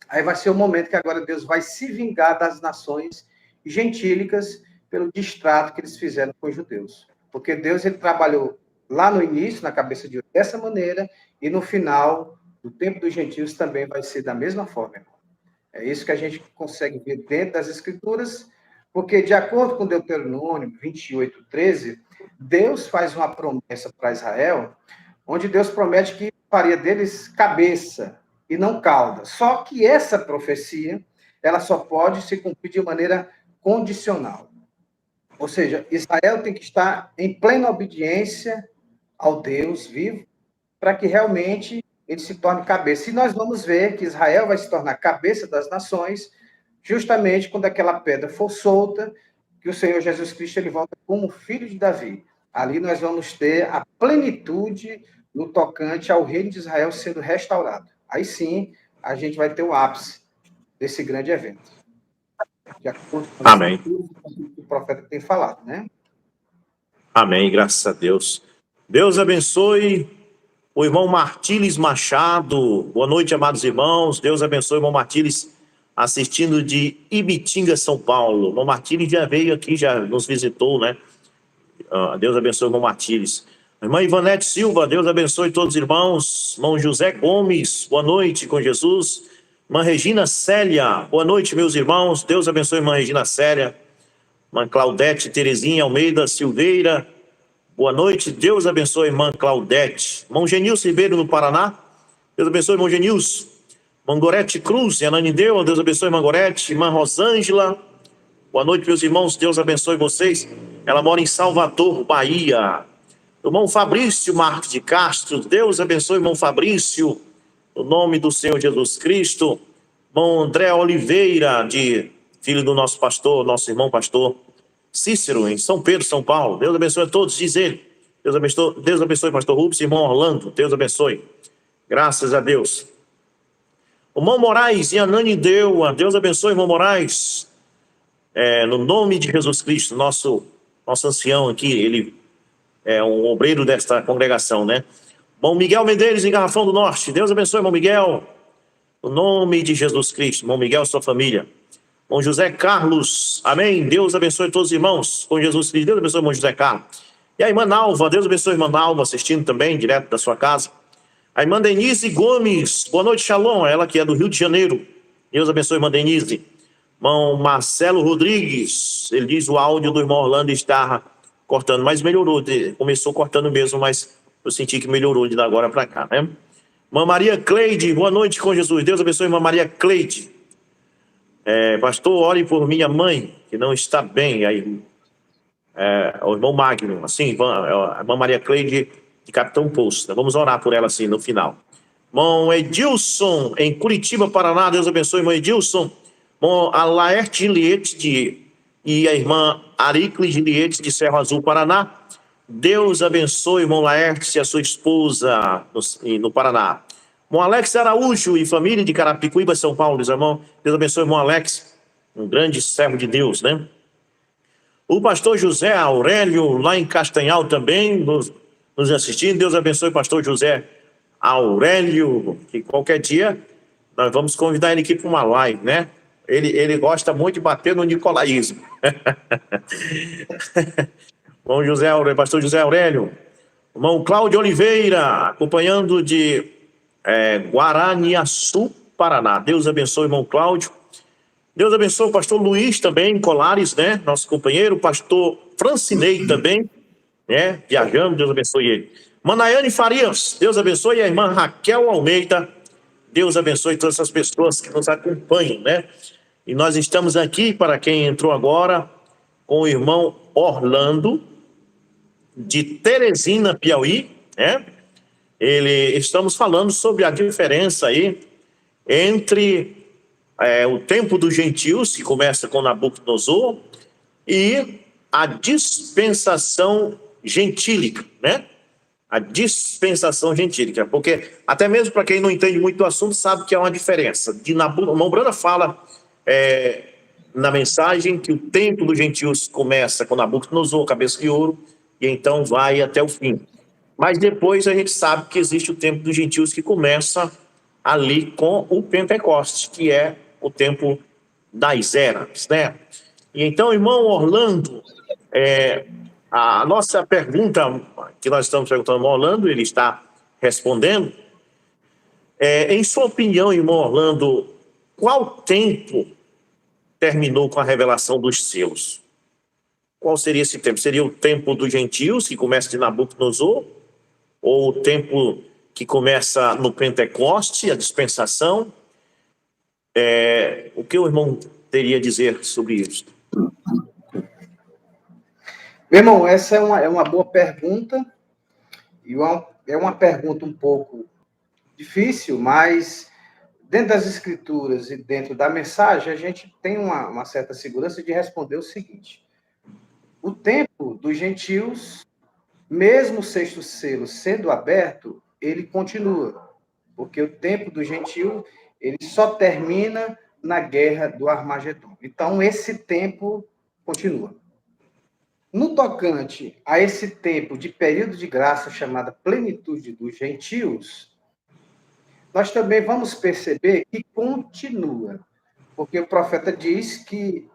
aí vai ser o momento que agora Deus vai se vingar das nações gentílicas pelo distrato que eles fizeram com os judeus. Porque Deus, ele trabalhou lá no início, na cabeça de ouro, dessa maneira, e no final do tempo dos gentios também vai ser da mesma forma, irmão. É isso que a gente consegue ver dentro das Escrituras, porque, de acordo com Deuteronômio 28, 13, Deus faz uma promessa para Israel, onde Deus promete que faria deles cabeça e não cauda. Só que essa profecia, ela só pode se cumprir de maneira condicional. Ou seja, Israel tem que estar em plena obediência ao Deus vivo, para que realmente ele se torne cabeça. E nós vamos ver que Israel vai se tornar cabeça das nações, justamente quando aquela pedra for solta, que o Senhor Jesus Cristo ele volta como filho de Davi. Ali nós vamos ter a plenitude no tocante ao reino de Israel sendo restaurado. Aí sim, a gente vai ter o ápice desse grande evento. De acordo com Amém. o profeta tem falado, né? Amém, graças a Deus. Deus abençoe o irmão Martínez Machado. Boa noite, amados irmãos. Deus abençoe o irmão Martínez, assistindo de Ibitinga, São Paulo. O irmão Martínez já veio aqui, já nos visitou, né? Deus abençoe o irmão Martínez. Irmã Ivanete Silva, Deus abençoe todos os irmãos. Irmão José Gomes, boa noite com Jesus. Irmã Regina Célia, boa noite, meus irmãos. Deus abençoe a irmã Regina Célia. Irmã Claudete Terezinha Almeida Silveira, boa noite. Deus abençoe a irmã Claudete. Irmão Genilson Ribeiro, no Paraná. Deus abençoe, irmão Genilson. Irmã Gorete Cruz, em Ananindeu. Deus abençoe, irmã Gorete. Irmã Rosângela, boa noite, meus irmãos. Deus abençoe vocês. Ela mora em Salvador, Bahia. Irmão Fabrício Marques de Castro, Deus abençoe, irmão Fabrício, no nome do Senhor Jesus Cristo. Irmão André Oliveira, filho do nosso pastor, nosso irmão pastor Cícero, em São Pedro, São Paulo. Deus abençoe a todos, diz ele. Deus abençoe pastor Rubens, irmão Orlando, Deus abençoe. Graças a Deus. Irmão Moraes e Ananindeua, Deus abençoe, irmão Moraes. No nome de Jesus Cristo, nosso ancião aqui, ele é um obreiro desta congregação, né? Irmão Miguel Medeiros, em Garrafão do Norte, Deus abençoe, irmão Miguel. No nome de Jesus Cristo, irmão Miguel e sua família. Irmão José Carlos, amém. Deus abençoe todos os irmãos com Jesus Cristo. Deus abençoe, irmão José Carlos. E a irmã Nalva, Deus abençoe a irmã Nalva, assistindo também, direto da sua casa. A irmã Denise Gomes, boa noite, Shalom, ela que é do Rio de Janeiro. Deus abençoe, irmã Denise. Irmão Marcelo Rodrigues, ele diz o áudio do irmão Orlando está cortando, mas melhorou, começou cortando mesmo, mas eu senti que melhorou de agora para cá, né? Irmã Maria Cleide, boa noite com Jesus. Deus abençoe, irmã Maria Cleide. Pastor, ore por minha mãe, que não está bem. Aí, o irmão Magno, assim, a irmã Maria Cleide de Capitão Poço. Vamos orar por ela assim no final. Irmão Edilson, em Curitiba, Paraná. Deus abençoe, irmão Edilson. Irmão Alaerte Giliete e a irmã Aricle Giliete de Serra Azul, Paraná. Deus abençoe, irmão Laerte e a sua esposa no Paraná. Irmão Alex Araújo e família de Carapicuíba, São Paulo, irmão. Deus abençoe, irmão Alex, um grande servo de Deus, né? O pastor José Aurélio, lá em Castanhal também, nos assistindo. Deus abençoe o pastor José Aurélio, que qualquer dia nós vamos convidar ele aqui para uma live, né? Ele gosta muito de bater no nicolaísmo. Irmão pastor José Aurélio. Irmão Cláudio Oliveira, acompanhando de Guaraniaçu, Paraná. Deus abençoe, irmão Cláudio. Deus abençoe o pastor Luiz também, Colares, né? Nosso companheiro. O pastor Francinei também, né? Viajando, Deus abençoe ele. Manaiane Farias, Deus abençoe. E a irmã Raquel Almeida, Deus abençoe todas essas pessoas que nos acompanham, né? E nós estamos aqui, para quem entrou agora, com o irmão Orlando, de Teresina, Piauí, né? Estamos falando sobre a diferença aí entre o tempo dos gentios, que começa com Nabucodonosor, e a dispensação gentílica, né? A dispensação gentílica, porque até mesmo para quem não entende muito do assunto, sabe que há uma diferença. O irmão Brana fala na mensagem que o tempo dos gentios começa com Nabucodonosor, cabeça de ouro, e então vai até o fim. Mas depois a gente sabe que existe o tempo dos gentios que começa ali com o Pentecostes, que é o tempo das eras, né? E então, irmão Orlando, a nossa pergunta que nós estamos perguntando ao Orlando, ele está respondendo. Em sua opinião, irmão Orlando, qual tempo terminou com a revelação dos selos? Qual seria esse tempo? Seria o tempo dos gentios, que começa de Nabucodonosor? Ou o tempo que começa no Pentecoste, a dispensação? O que o irmão teria a dizer sobre isso? Meu irmão, essa é uma boa pergunta. E é uma pergunta um pouco difícil, mas dentro das escrituras e dentro da mensagem, a gente tem uma certa segurança de responder o seguinte. O tempo dos gentios, mesmo o sexto selo sendo aberto, ele continua. Porque o tempo do gentio, ele só termina na guerra do Armagedon. Então, esse tempo continua. No tocante a esse tempo de período de graça chamada plenitude dos gentios, nós também vamos perceber que continua, porque o profeta diz que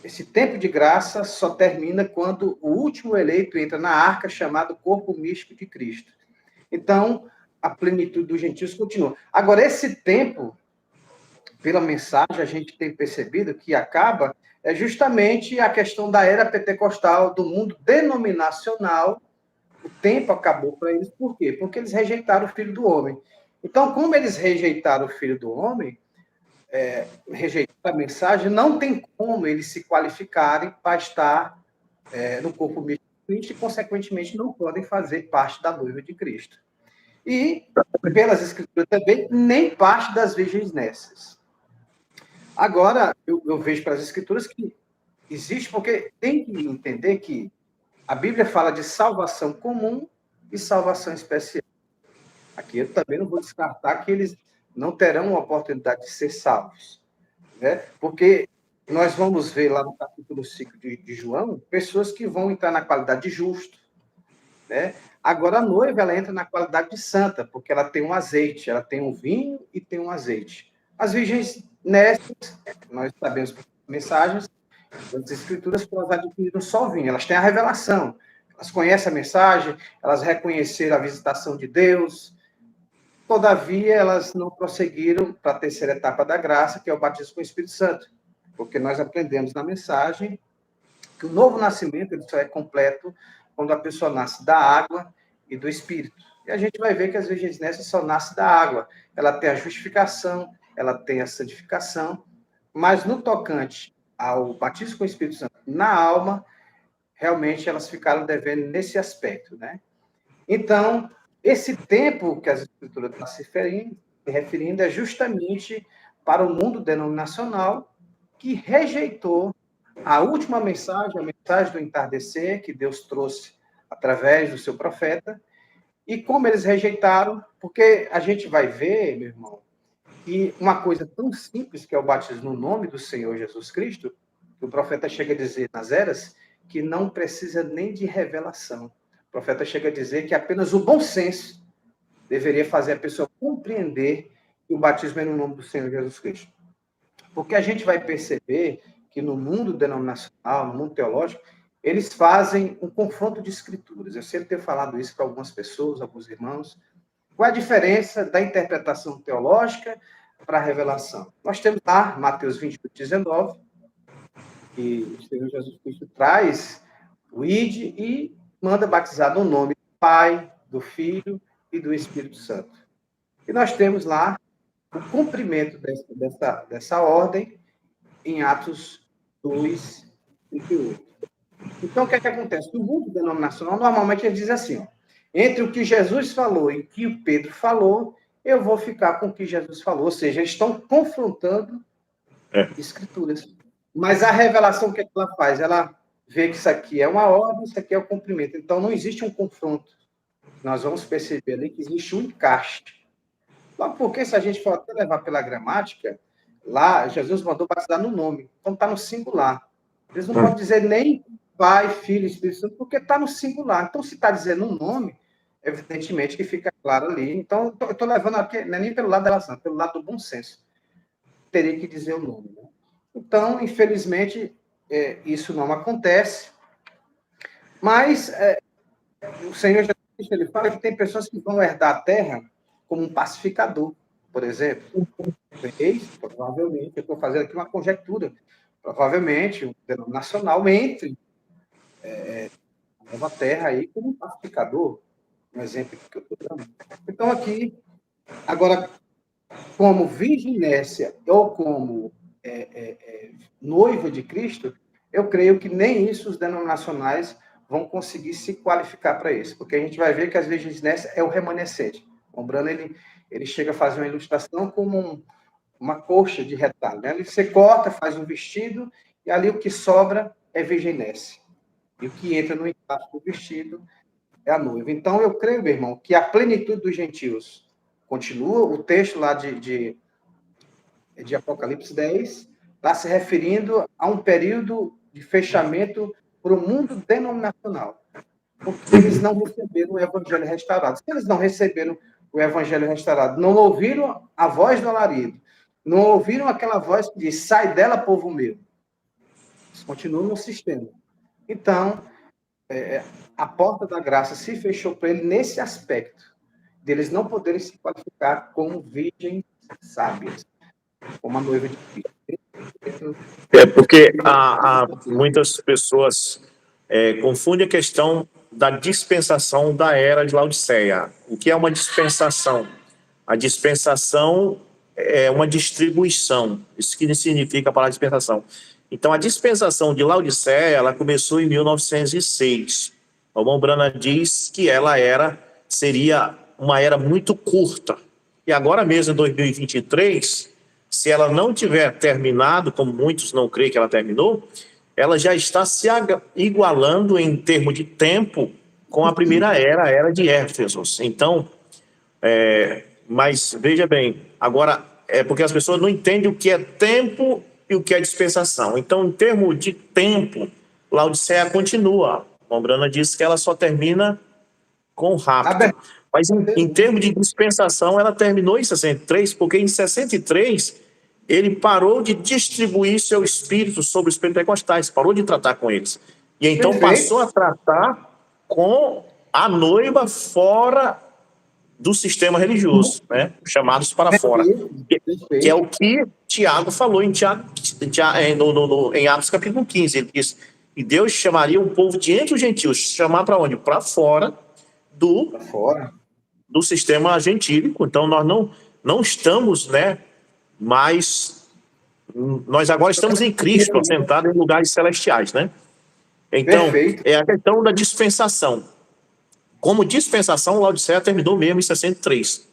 esse tempo de graça só termina quando o último eleito entra na arca chamado corpo místico de Cristo. Então, a plenitude dos gentios continua. Agora, esse tempo, pela mensagem, a gente tem percebido que acaba justamente a questão da era pentecostal, do mundo denominacional. O tempo acabou para eles. Por quê? Porque eles rejeitaram o Filho do Homem. Então, como eles rejeitaram o Filho do Homem, rejeitaram a mensagem, não tem como eles se qualificarem para estar no corpo místico Cristo e, consequentemente, não podem fazer parte da noiva de Cristo. E, pelas Escrituras também, nem parte das virgens nécias. Agora, eu vejo pelas Escrituras que existe, porque tem que entender que a Bíblia fala de salvação comum e salvação especial. Aqui eu também não vou descartar que eles não terão a oportunidade de ser salvos, né? Porque nós vamos ver lá no capítulo 5 de João, pessoas que vão entrar na qualidade de justo, né? Agora, a noiva, ela entra na qualidade de santa, porque ela tem um azeite, ela tem um vinho e tem um azeite. As virgens nécias, nós sabemos por mensagens, as escrituras, elas adquiriram só o vinho, elas têm a revelação, elas conhecem a mensagem, elas reconheceram a visitação de Deus, todavia, elas não prosseguiram para a terceira etapa da graça, que é o batismo com o Espírito Santo, porque nós aprendemos na mensagem que o novo nascimento ele só é completo quando a pessoa nasce da água e do Espírito. E a gente vai ver que as virgens nécias só nascem da água. Ela tem a justificação, ela tem a santificação, mas no tocante ao batismo com o Espírito Santo na alma, realmente elas ficaram devendo nesse aspecto, né? Então, esse tempo que as Escrituras estão se referindo é justamente para o mundo denominacional que rejeitou a última mensagem, a mensagem do entardecer, que Deus trouxe através do seu profeta. E como eles rejeitaram, porque a gente vai ver, meu irmão, que uma coisa tão simples que é o batismo no nome do Senhor Jesus Cristo, que o profeta chega a dizer nas eras, que não precisa nem de revelação. O profeta chega a dizer que apenas o bom senso deveria fazer a pessoa compreender que o batismo é no nome do Senhor Jesus Cristo. Porque a gente vai perceber que no mundo denominacional, no mundo teológico, eles fazem um confronto de escrituras. Eu sempre tenho falado isso para algumas pessoas, alguns irmãos. Qual é a diferença da interpretação teológica para a revelação? Nós temos lá Mateus 28, 19, que o Senhor Jesus Cristo traz o ide e manda batizar no nome do Pai, do Filho e do Espírito Santo. E nós temos lá o cumprimento dessa ordem em Atos 2, 38. Então, o que é que acontece? No mundo denominacional, normalmente eles dizem assim, ó, entre o que Jesus falou e o que o Pedro falou, eu vou ficar com o que Jesus falou. Ou seja, eles estão confrontando escrituras. Mas a revelação, o que ela faz? Ela vê que isso aqui é uma ordem, isso aqui é o cumprimento. Então, não existe um confronto. Nós vamos perceber ali que existe um encaixe. Logo porque, se a gente for até levar pela gramática, lá, Jesus mandou batizar no nome. Então, está no singular. Eles não podem dizer nem Pai, Filho, Espírito Santo, porque está no singular. Então, se está dizendo um nome, evidentemente que fica claro ali. Então, eu estou levando aqui, não é nem pelo lado da relação, pelo lado do bom senso. Teria que dizer o nome. Né? Então, infelizmente, isso não acontece. Mas o Senhor Jesus Cristo, ele fala que tem pessoas que vão herdar a terra como um pacificador, por exemplo. Provavelmente, eu estou fazendo aqui uma conjectura, provavelmente o denominacional entre a nova terra aí como um pacificador, um exemplo que eu estou dando. Então, aqui, agora, como virgem nécia ou como noiva de Cristo, eu creio que nem isso os denominacionais vão conseguir se qualificar para isso, porque a gente vai ver que as virgens nécias é o remanescente. O Brano, ele chega a fazer uma ilustração como uma coxa de retalho. Né? Você corta, faz um vestido, e ali o que sobra é virgem nécia. E o que entra no encaixe do vestido é a noiva. Então, eu creio, meu irmão, que a plenitude dos gentios continua. O texto lá de Apocalipse 10 está se referindo a um período de fechamento para o mundo denominacional. Porque eles não receberam o evangelho restaurado. Se eles não receberam o evangelho restaurado, não ouviram a voz do alarido, não ouviram aquela voz que diz, sai dela, povo meu. Eles continuam no sistema. Então, a porta da graça se fechou para ele nesse aspecto, deles não poderem se qualificar como virgens sábias, como a noiva de Cristo. Porque muitas pessoas confundem a questão da dispensação da era de Laodiceia. O que é uma dispensação? A dispensação é uma distribuição. Isso que significa a palavra dispensação. Então, a dispensação de Laodiceia, ela começou em 1906. O irmão Branham diz que seria uma era muito curta. E agora mesmo, em 2023, se ela não tiver terminado, como muitos não creem que ela terminou, ela já está se igualando em termos de tempo com a primeira era, a era de Éfesos. Então, mas veja bem, agora é porque as pessoas não entendem o que é tempo e o que é dispensação. Então, em termos de tempo, Laodiceia continua. A Brana disse que ela só termina com o rapto. Mas em termos de dispensação, ela terminou em 63, porque em 63 ele parou de distribuir seu espírito sobre os pentecostais, parou de tratar com eles. E então passou a tratar com a noiva fora do sistema religioso, né? Chamados para fora. Que é o que Tiago falou em Atos capítulo 15. Ele diz: e Deus chamaria o povo de entre os gentios, chamar para onde? Para fora do sistema gentílico. Então nós não estamos, né, mas nós agora estamos em Cristo, assentados em lugares celestiais, né? Então, é a questão da dispensação. Como dispensação, Laodiceia terminou mesmo em 63.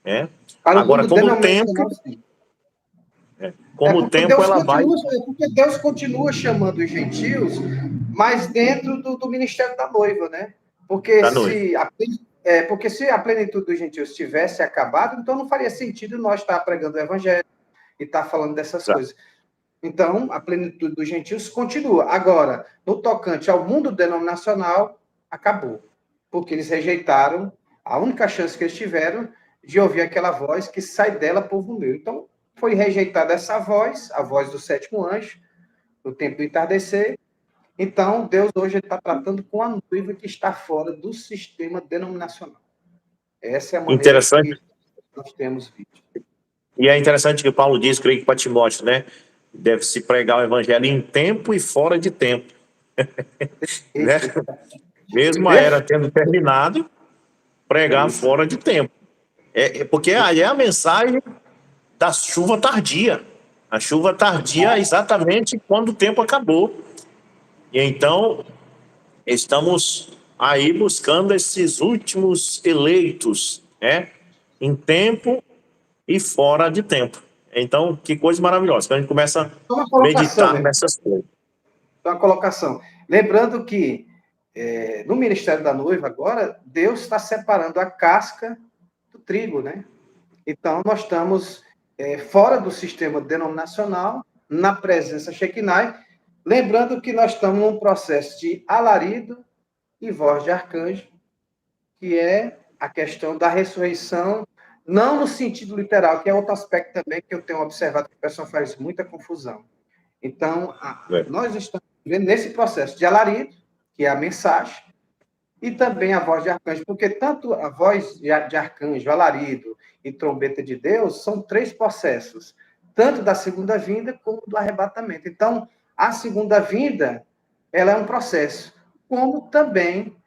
Né? Agora, como tempo ela vai... Porque Deus continua chamando os gentios, mas dentro do ministério da noiva, né? Porque se a plenitude dos gentios tivesse acabado, então não faria sentido nós estar pregando o evangelho e estar falando dessas coisas. Então, a plenitude dos gentios continua. Agora, no tocante ao mundo denominacional, acabou. Porque eles rejeitaram a única chance que eles tiveram de ouvir aquela voz que sai dela, povo meu. Então, foi rejeitada essa voz, a voz do sétimo anjo, no tempo do entardecer. Então, Deus hoje está tratando com a noiva que está fora do sistema denominacional. Essa é a maneira que nós temos visto. E é interessante que Paulo diz, creio que para Timóteo, né? Deve-se pregar o evangelho em tempo e fora de tempo. Né? Mesmo a era tendo terminado, pregar fora de tempo. Porque aí é a mensagem da chuva tardia. A chuva tardia é exatamente quando o tempo acabou. E então, estamos aí buscando esses últimos eleitos, né? Em tempo e fora de tempo. Então, que coisa maravilhosa. Quando a gente começa a meditar nessas coisas. Uma colocação. Lembrando que no Ministério da Noiva, agora, Deus está separando a casca do trigo, né? Então, nós estamos fora do sistema denominacional, na presença Shekinah, lembrando que nós estamos num processo de alarido e voz de arcanjo, que é a questão da ressurreição, não no sentido literal, que é outro aspecto também que eu tenho observado que o pessoal faz muita confusão. Então, nós estamos vivendo nesse processo de alarido, que é a mensagem, e também a voz de arcanjo, porque tanto a voz de arcanjo, alarido e trombeta de Deus são três processos, tanto da segunda vinda como do arrebatamento. Então, a segunda vinda, ela é um processo, como também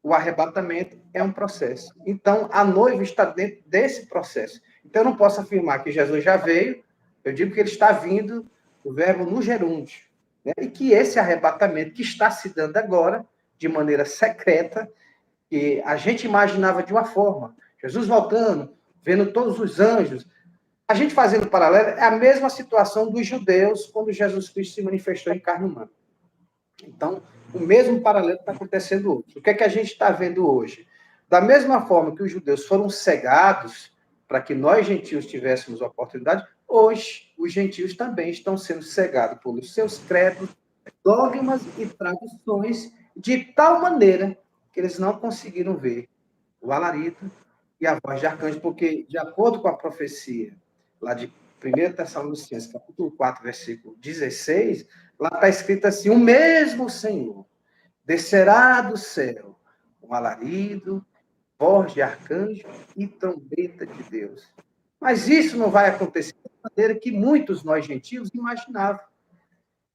o arrebatamento é um processo. Então, a noiva está dentro desse processo. Então, eu não posso afirmar que Jesus já veio, eu digo que ele está vindo, o verbo no gerúndio, né? E que esse arrebatamento que está se dando agora, de maneira secreta, que a gente imaginava de uma forma, Jesus voltando, vendo todos os anjos, a gente fazendo paralelo, é a mesma situação dos judeus quando Jesus Cristo se manifestou em carne humana. Então, o mesmo paralelo está acontecendo hoje. O que é que a gente está vendo hoje? Da mesma forma que os judeus foram cegados para que nós, gentios, tivéssemos a oportunidade, hoje os gentios também estão sendo cegados pelos seus credos, dogmas e tradições, de tal maneira que eles não conseguiram ver o alarido e a voz de arcanjo, porque, de acordo com a profecia lá de 1 Tessalonicenses, capítulo 4, versículo 16, lá está escrito assim: o mesmo Senhor descerá do céu com alarido, voz de arcanjo e trombeta de Deus. Mas isso não vai acontecer da maneira que muitos nós gentios imaginavam.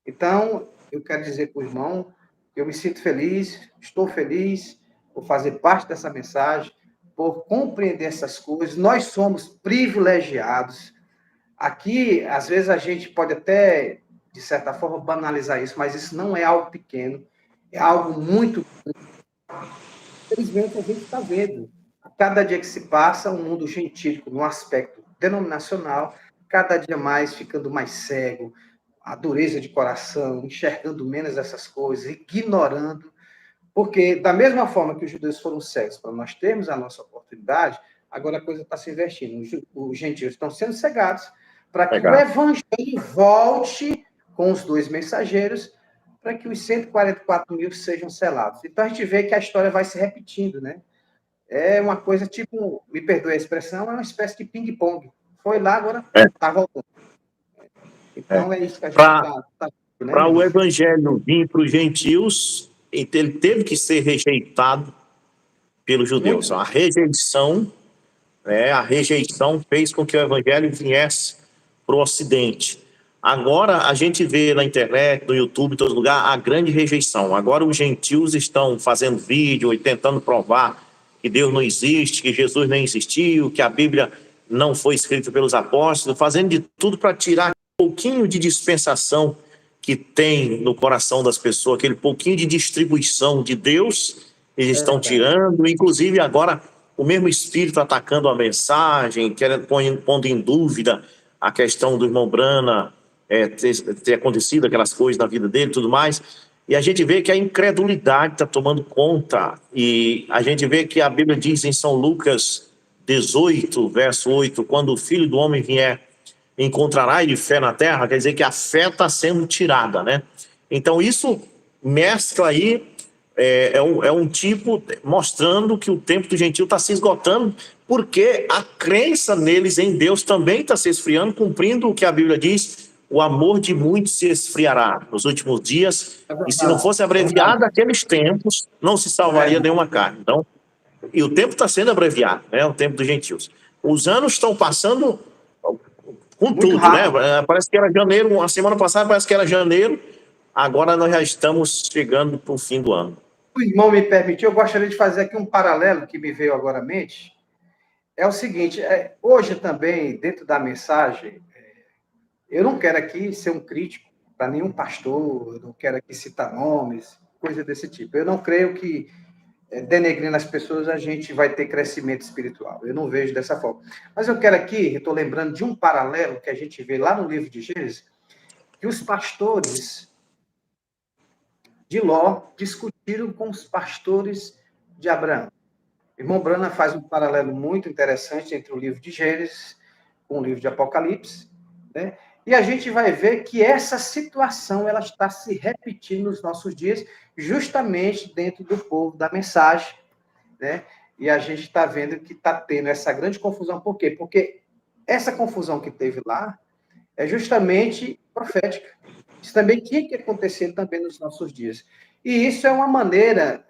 Então, eu quero dizer para o irmão que eu me sinto feliz, estou feliz por fazer parte dessa mensagem, por compreender essas coisas. Nós somos privilegiados. Aqui, às vezes, a gente pode até, de certa forma, banalizar isso, mas isso não é algo pequeno, é algo muito grande. Infelizmente, a gente está vendo, a cada dia que se passa, um mundo gentílico, no aspecto denominacional, cada dia mais ficando mais cego, a dureza de coração, enxergando menos essas coisas, ignorando, porque da mesma forma que os judeus foram cegos para nós termos a nossa oportunidade, agora a coisa está se invertindo. Os gentios estão sendo cegados para que o Legal. evangelho volte com os dois mensageiros, para que os 144 mil sejam selados. Então a gente vê que a história vai se repetindo, né? É uma coisa tipo, me perdoe a expressão, é uma espécie de ping-pong. Foi lá, agora É, está voltando. é. Então é isso que a gente Para está, né, para o irmão? evangelho vir para os gentios, ele teve que ser rejeitado pelos Muito judeus. bem. A rejeição fez com que o evangelho viesse para o Ocidente. Agora a gente vê na internet, no YouTube, em todo lugar, a grande rejeição. Agora os gentios estão fazendo vídeo e tentando provar que Deus não existe, que Jesus nem existiu, que a Bíblia não foi escrita pelos apóstolos, fazendo de tudo para tirar um pouquinho de dispensação que tem no coração das pessoas, aquele pouquinho de distribuição de Deus, eles É estão verdade. tirando, inclusive agora o mesmo espírito atacando a mensagem, querendo, pondo em dúvida a questão do irmão Brana, ter acontecido aquelas coisas na vida dele e tudo mais. E a gente vê que a incredulidade está tomando conta. E a gente vê que a Bíblia diz em São Lucas 18, verso 8, quando o Filho do Homem vier, encontrará ele fé na terra, quer dizer que a fé está sendo tirada, né? Então isso mescla aí, é um tipo mostrando que o tempo do gentio está se esgotando, porque a crença neles em Deus também está se esfriando, cumprindo o que a Bíblia diz, o amor de muitos se esfriará nos últimos dias, É e se não verdade. fosse É verdade. abreviado aqueles tempos, não se É salvaria verdade. nenhuma carne. Então, e o tempo está sendo abreviado, né? O tempo dos gentios. Os anos estão passando com Muito tudo, né? rápido. Parece que era janeiro, a semana passada parece que era janeiro, agora nós já estamos chegando para o fim do ano. O irmão me permitiu, eu gostaria de fazer aqui um paralelo que me veio agora à mente. É o seguinte, hoje também, dentro da mensagem, eu não quero aqui ser um crítico para nenhum pastor, eu não quero aqui citar nomes, coisa desse tipo. Eu não creio que, denegrindo as pessoas, a gente vai ter crescimento espiritual. Eu não vejo dessa forma. Mas eu quero aqui, eu estou lembrando de um paralelo que a gente vê lá no livro de Gênesis, que os pastores de Ló discutiram com os pastores de Abraão. O irmão Brana faz um paralelo muito interessante entre o livro de Gênesis com o livro de Apocalipse, né? E a gente vai ver que essa situação ela está se repetindo nos nossos dias, justamente dentro do povo da mensagem, né? E a gente está vendo que está tendo essa grande confusão. Por quê? Porque essa confusão que teve lá é justamente profética. Isso também tinha que acontecer também nos nossos dias. E isso é uma maneira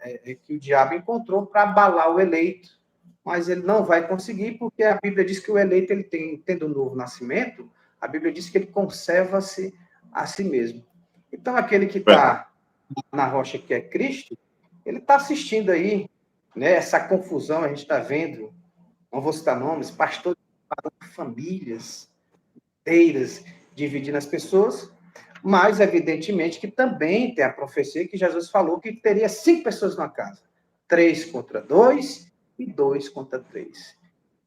que o diabo encontrou para abalar o eleito, mas ele não vai conseguir, porque a Bíblia diz que o eleito, ele tendo um novo nascimento, a Bíblia diz que ele conserva-se a si mesmo. Então, aquele que Verdade. está na rocha que é Cristo, ele está assistindo aí, né, essa confusão, a gente está vendo, não vou citar nomes, pastores, famílias inteiras dividindo as pessoas, mas, evidentemente, que também tem a profecia que Jesus falou que teria 5 pessoas na casa. 3 contra 2 e 2 contra 3.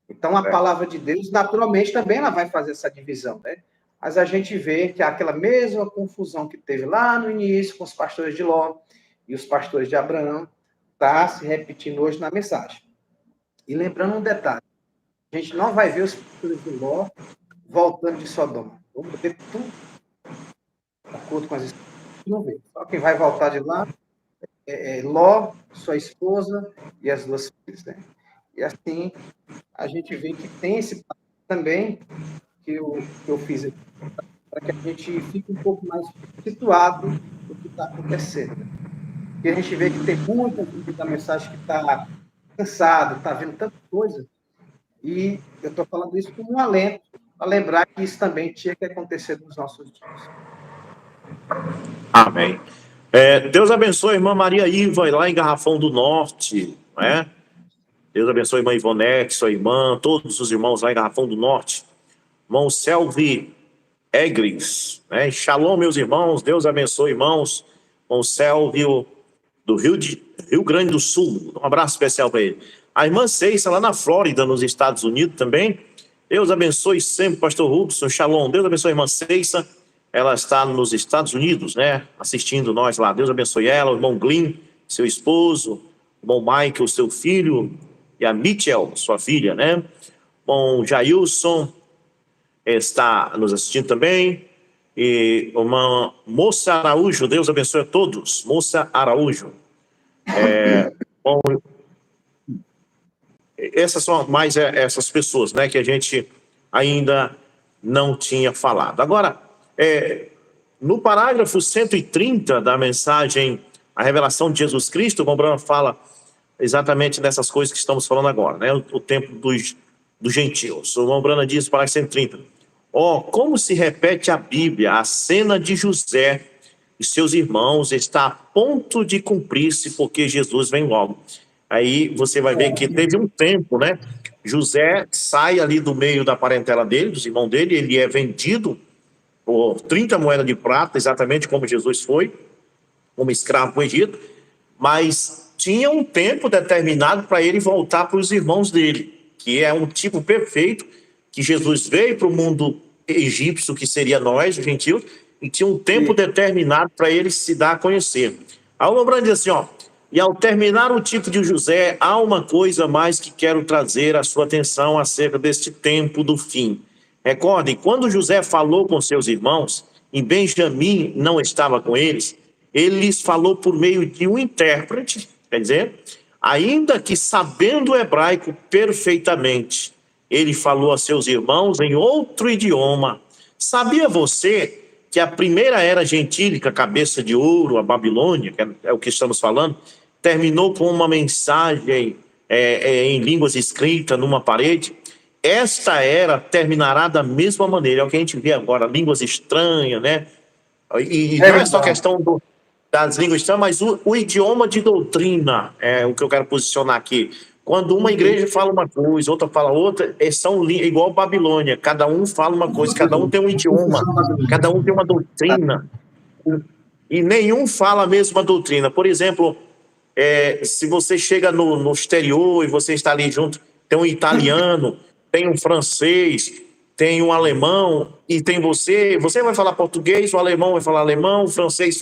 Então, a palavra de Deus, naturalmente, também ela vai fazer essa divisão, né? Mas a gente vê que aquela mesma confusão que teve lá no início com os pastores de Ló e os pastores de Abraão está se repetindo hoje na mensagem. E lembrando um detalhe, a gente não vai ver os pastores de Ló voltando de Sodoma. Vamos ver tudo de acordo com as escrituras. Não vê. Só quem vai voltar de lá é Ló, sua esposa e as 2 filhas, né? E assim, a gente vê que tem esse também que eu fiz aqui, para que a gente fique um pouco mais situado do que está acontecendo. Porque a gente vê que tem muita gente da mensagem que está cansado, está vendo tanta coisa, e eu estou falando isso como um alento, para lembrar que isso também tinha que acontecer nos nossos dias. Amém. Deus abençoe a irmã Maria Iva, lá em Garrafão do Norte, né? Deus abençoe a irmã Ivonete, sua irmã, todos os irmãos lá em Garrafão do Norte. Irmão Selvi Eglis, né? Shalom, meus irmãos, Deus abençoe, irmãos. Irmão Selvio, do Rio Grande do Sul. Um abraço especial para ele. A irmã Ceissa, lá na Flórida, nos Estados Unidos também. Deus abençoe sempre, pastor Rubson, shalom. Deus abençoe a irmã Ceissa. Ela está nos Estados Unidos, né? Assistindo nós lá. Deus abençoe ela, o irmão Glyn, seu esposo, o irmão Michael, seu filho, e a Mitchell, sua filha, né? Bom, Jailson está nos assistindo também. E uma Moça Araújo, Deus abençoe a todos. Moça Araújo. Bom, essas são mais essas pessoas, né, que a gente ainda não tinha falado. Agora, no parágrafo 130 da mensagem A Revelação de Jesus Cristo, o Branham fala exatamente nessas coisas que estamos falando agora, né, o tempo dos gentios. O Branham diz, parágrafo 130, como se repete a Bíblia, a cena de José e seus irmãos está a ponto de cumprir-se porque Jesus vem logo. Aí você vai ver que teve um tempo, né? José sai ali do meio da parentela dele, dos irmãos dele, ele é vendido por 30 moedas de prata, exatamente como Jesus foi, como escravo para o Egito, mas tinha um tempo determinado para ele voltar para os irmãos dele, que é um tipo perfeito, que Jesus veio para o mundo egípcio, que seria nós, os gentios, e tinha um tempo determinado para ele se dar a conhecer. Aí o Branham diz assim, e ao terminar o tipo de José, há uma coisa mais que quero trazer a sua atenção acerca deste tempo do fim. Recordem, quando José falou com seus irmãos, e Benjamim não estava com eles, ele lhes falou por meio de um intérprete, quer dizer, ainda que sabendo o hebraico perfeitamente, ele falou a seus irmãos em outro idioma. Sabia você que a primeira era gentílica, cabeça de ouro, a Babilônia, que é o que estamos falando, terminou com uma mensagem em línguas escritas numa parede? Esta era terminará da mesma maneira, é o que a gente vê agora, línguas estranhas, né? E não é só questão das línguas estranhas, mas o idioma de doutrina, é o que eu quero posicionar aqui. Quando uma igreja fala uma coisa, outra fala outra, são igual Babilônia, cada um fala uma coisa, cada um tem um idioma, cada um tem uma doutrina, e nenhum fala a mesma doutrina. Por exemplo, se você chega no exterior e você está ali junto, tem um italiano, tem um francês, tem um alemão, e tem você vai falar português, o alemão vai falar alemão, o francês,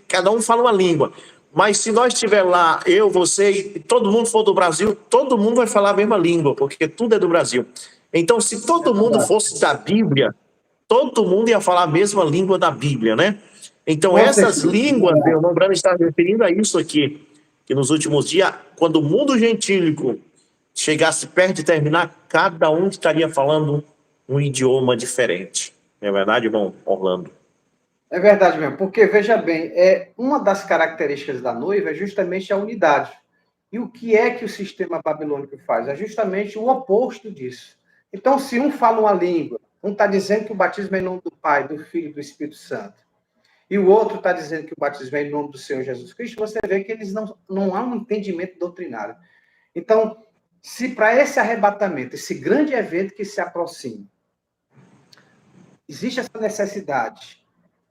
cada um fala uma língua. Mas se nós estiver lá, eu, você, e todo mundo for do Brasil, todo mundo vai falar a mesma língua, porque tudo é do Brasil. Então, se todo mundo fosse da Bíblia, todo mundo ia falar a mesma língua da Bíblia, né? Então, essas línguas, o irmão Branham está referindo a isso aqui, que nos últimos dias, quando o mundo gentílico chegasse perto de terminar, cada um estaria falando um idioma diferente. Não é verdade, irmão Orlando? É verdade mesmo, porque, veja bem, uma das características da noiva é justamente a unidade. E o que é que o sistema babilônico faz? É justamente o oposto disso. Então, se um fala uma língua, um está dizendo que o batismo é em nome do Pai, do Filho e do Espírito Santo, e o outro está dizendo que o batismo é em nome do Senhor Jesus Cristo, você vê que eles não há um entendimento doutrinário. Então, se para esse arrebatamento, esse grande evento que se aproxima, existe essa necessidade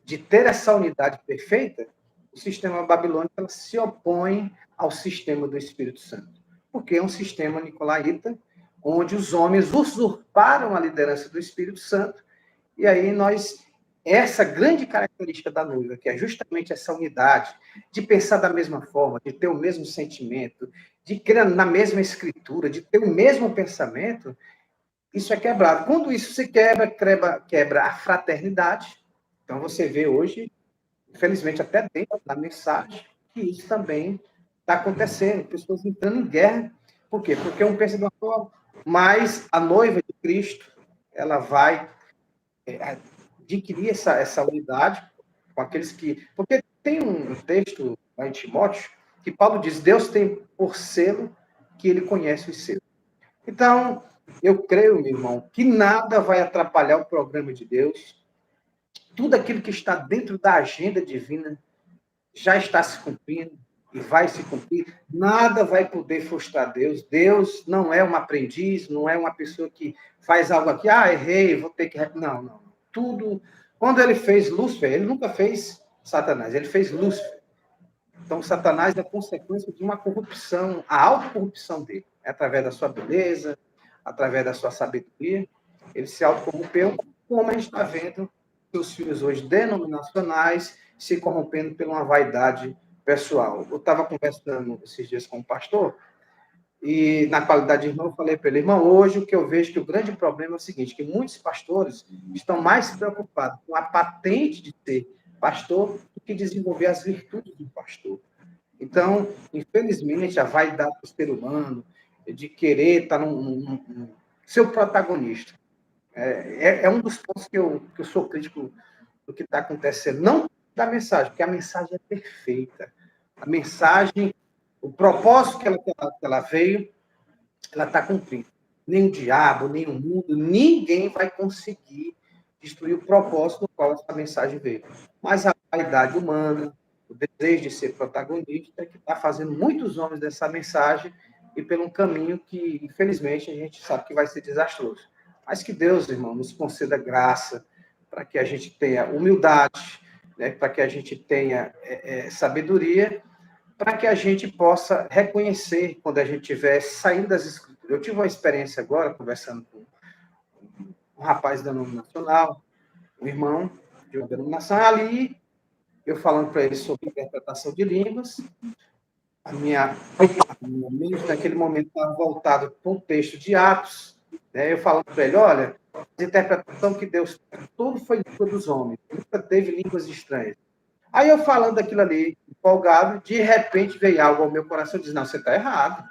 de ter essa unidade perfeita, o sistema babilônico se opõe ao sistema do Espírito Santo, porque é um sistema nicolaíta, onde os homens usurparam a liderança do Espírito Santo, e aí essa grande característica da noiva, que é justamente essa unidade, de pensar da mesma forma, de ter o mesmo sentimento, de crer na mesma escritura, de ter o mesmo pensamento, isso é quebrado. Quando isso se quebra a fraternidade. Então, você vê hoje, infelizmente, até dentro da mensagem, que isso também está acontecendo. Pessoas entrando em guerra. Por quê? Porque um pensa de uma forma, mas a noiva de Cristo, ela vai adquirir essa unidade com aqueles que... Porque tem um texto lá em Timóteo que Paulo diz, Deus tem por selo que ele conhece os seus. Então, eu creio, meu irmão, que nada vai atrapalhar o programa de Deus. Tudo aquilo que está dentro da agenda divina já está se cumprindo e vai se cumprir. Nada vai poder frustrar Deus. Deus não é um aprendiz, não é uma pessoa que faz algo aqui, errei, vou ter que... Não. Tudo... Quando ele fez Lúcifer, ele nunca fez Satanás, ele fez Lúcifer. Então, Satanás é consequência de uma corrupção, a autocorrupção dele, é através da sua beleza, através da sua sabedoria, ele se autocorrompeu, como a gente está vendo os filhos hoje denominacionais se corrompendo por uma vaidade pessoal. Eu estava conversando esses dias com um pastor, e na qualidade de irmão, eu falei para ele, irmão, hoje o que eu vejo que o grande problema é o seguinte, que muitos pastores estão mais preocupados com a patente de ser pastor do que desenvolver as virtudes do pastor. Então, infelizmente, a vaidade do ser humano, de querer estar ser o protagonista, é um dos pontos que eu sou crítico do que está acontecendo. Não da mensagem, porque a mensagem é perfeita. A mensagem, o propósito que ela veio, ela está cumprindo. Nem o diabo, nem o mundo, ninguém vai conseguir destruir o propósito no qual essa mensagem veio. Mas a vaidade humana, o desejo de ser protagonista, é que está fazendo muitos homens dessa mensagem e pelo um caminho que, infelizmente, a gente sabe que vai ser desastroso. Mas que Deus, irmão, nos conceda graça para que a gente tenha humildade, né, para que a gente tenha sabedoria, para que a gente possa reconhecer quando a gente estiver saindo das escrituras. Eu tive uma experiência agora, conversando com um rapaz denominacional, um irmão de uma denominação, ali, eu falando para ele sobre interpretação de línguas, a minha mente naquele momento estava voltado para um texto de Atos, né? Eu falando para ele, olha, a interpretação que Deus tudo foi língua dos homens, nunca teve línguas estranhas. Aí eu falando daquilo ali, empolgado, de repente veio algo ao meu coração e disse, não, você está errado.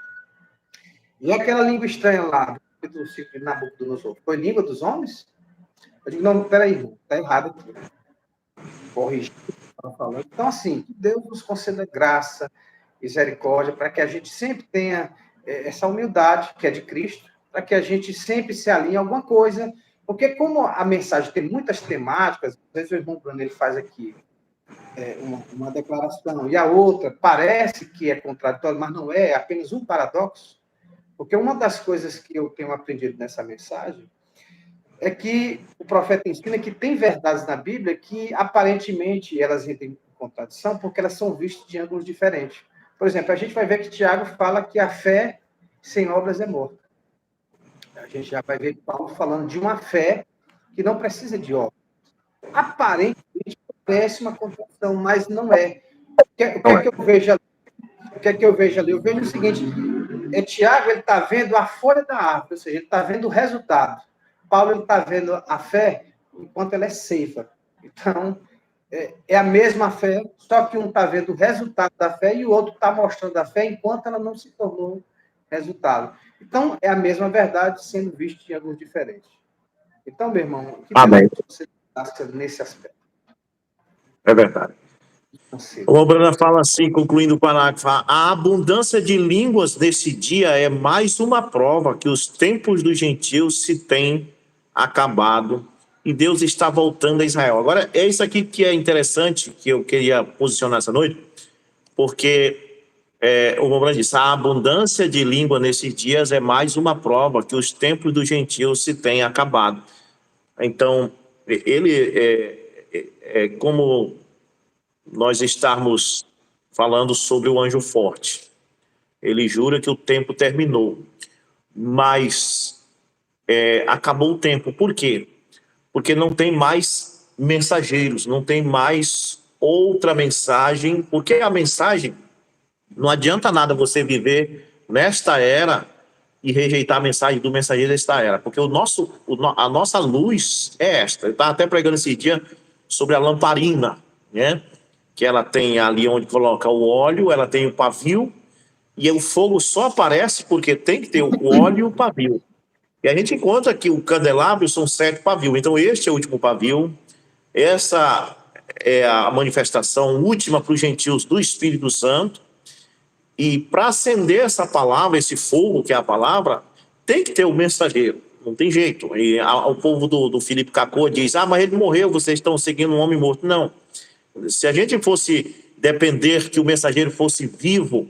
E aquela língua estranha lá, do ciclo de Nabucodonosor, foi língua dos homens? Eu digo, não, peraí, irmão, está errado aqui. Corrigir o que estava falando. Então, assim, que Deus nos conceda graça, misericórdia, para que a gente sempre tenha essa humildade que é de Cristo, para que a gente sempre se alinhe a alguma coisa, porque como a mensagem tem muitas temáticas, às vezes o irmão Bruno ele faz aqui uma declaração, e a outra parece que é contraditória, mas não é apenas um paradoxo, porque uma das coisas que eu tenho aprendido nessa mensagem é que o profeta ensina que tem verdades na Bíblia que, aparentemente, elas entram em contradição porque elas são vistas de ângulos diferentes. Por exemplo, a gente vai ver que Tiago fala que a fé sem obras é morta. A gente já vai ver Paulo falando de uma fé que não precisa de obras. Aparentemente, parece uma contradição, mas não é. O que é que eu vejo ali? O que é que eu vejo ali? Eu vejo o seguinte, Tiago ele está vendo a folha da árvore, ou seja, ele está vendo o resultado. Paulo ele está vendo a fé enquanto ela é seiva. Então, é a mesma fé, só que um está vendo o resultado da fé e o outro está mostrando a fé enquanto ela não se tornou resultado. Então, é a mesma verdade sendo vista em ângulos diferentes. Então, meu irmão, que Amém. você acha nesse aspecto? É verdade. O Brana fala assim, concluindo o parágrafo, a abundância de línguas desse dia é mais uma prova que os tempos dos gentios se têm acabado e Deus está voltando a Israel. Agora, é isso aqui que é interessante, que eu queria posicionar essa noite, porque o Brana disse, a abundância de língua nesses dias é mais uma prova que os tempos dos gentios se têm acabado. Então, ele como nós estarmos falando sobre o anjo forte. Ele jura que o tempo terminou, mas acabou o tempo. Por quê? Porque não tem mais mensageiros, não tem mais outra mensagem, porque a mensagem, não adianta nada você viver nesta era e rejeitar a mensagem do mensageiro desta era, porque a nossa luz é esta. Eu estava até pregando esse dia sobre a lamparina, né? Que ela tem ali onde coloca o óleo, ela tem o pavio, e o fogo só aparece porque tem que ter o óleo e o pavio. E a gente encontra que o candelabro são 7 pavios, então este é o último pavio, essa é a manifestação última para os gentios do Espírito Santo, e para acender essa palavra, esse fogo que é a palavra, tem que ter o mensageiro, não tem jeito. E o povo do Filipe Cacô diz, mas ele morreu, vocês estão seguindo um homem morto. Não. Se a gente fosse depender que o mensageiro fosse vivo,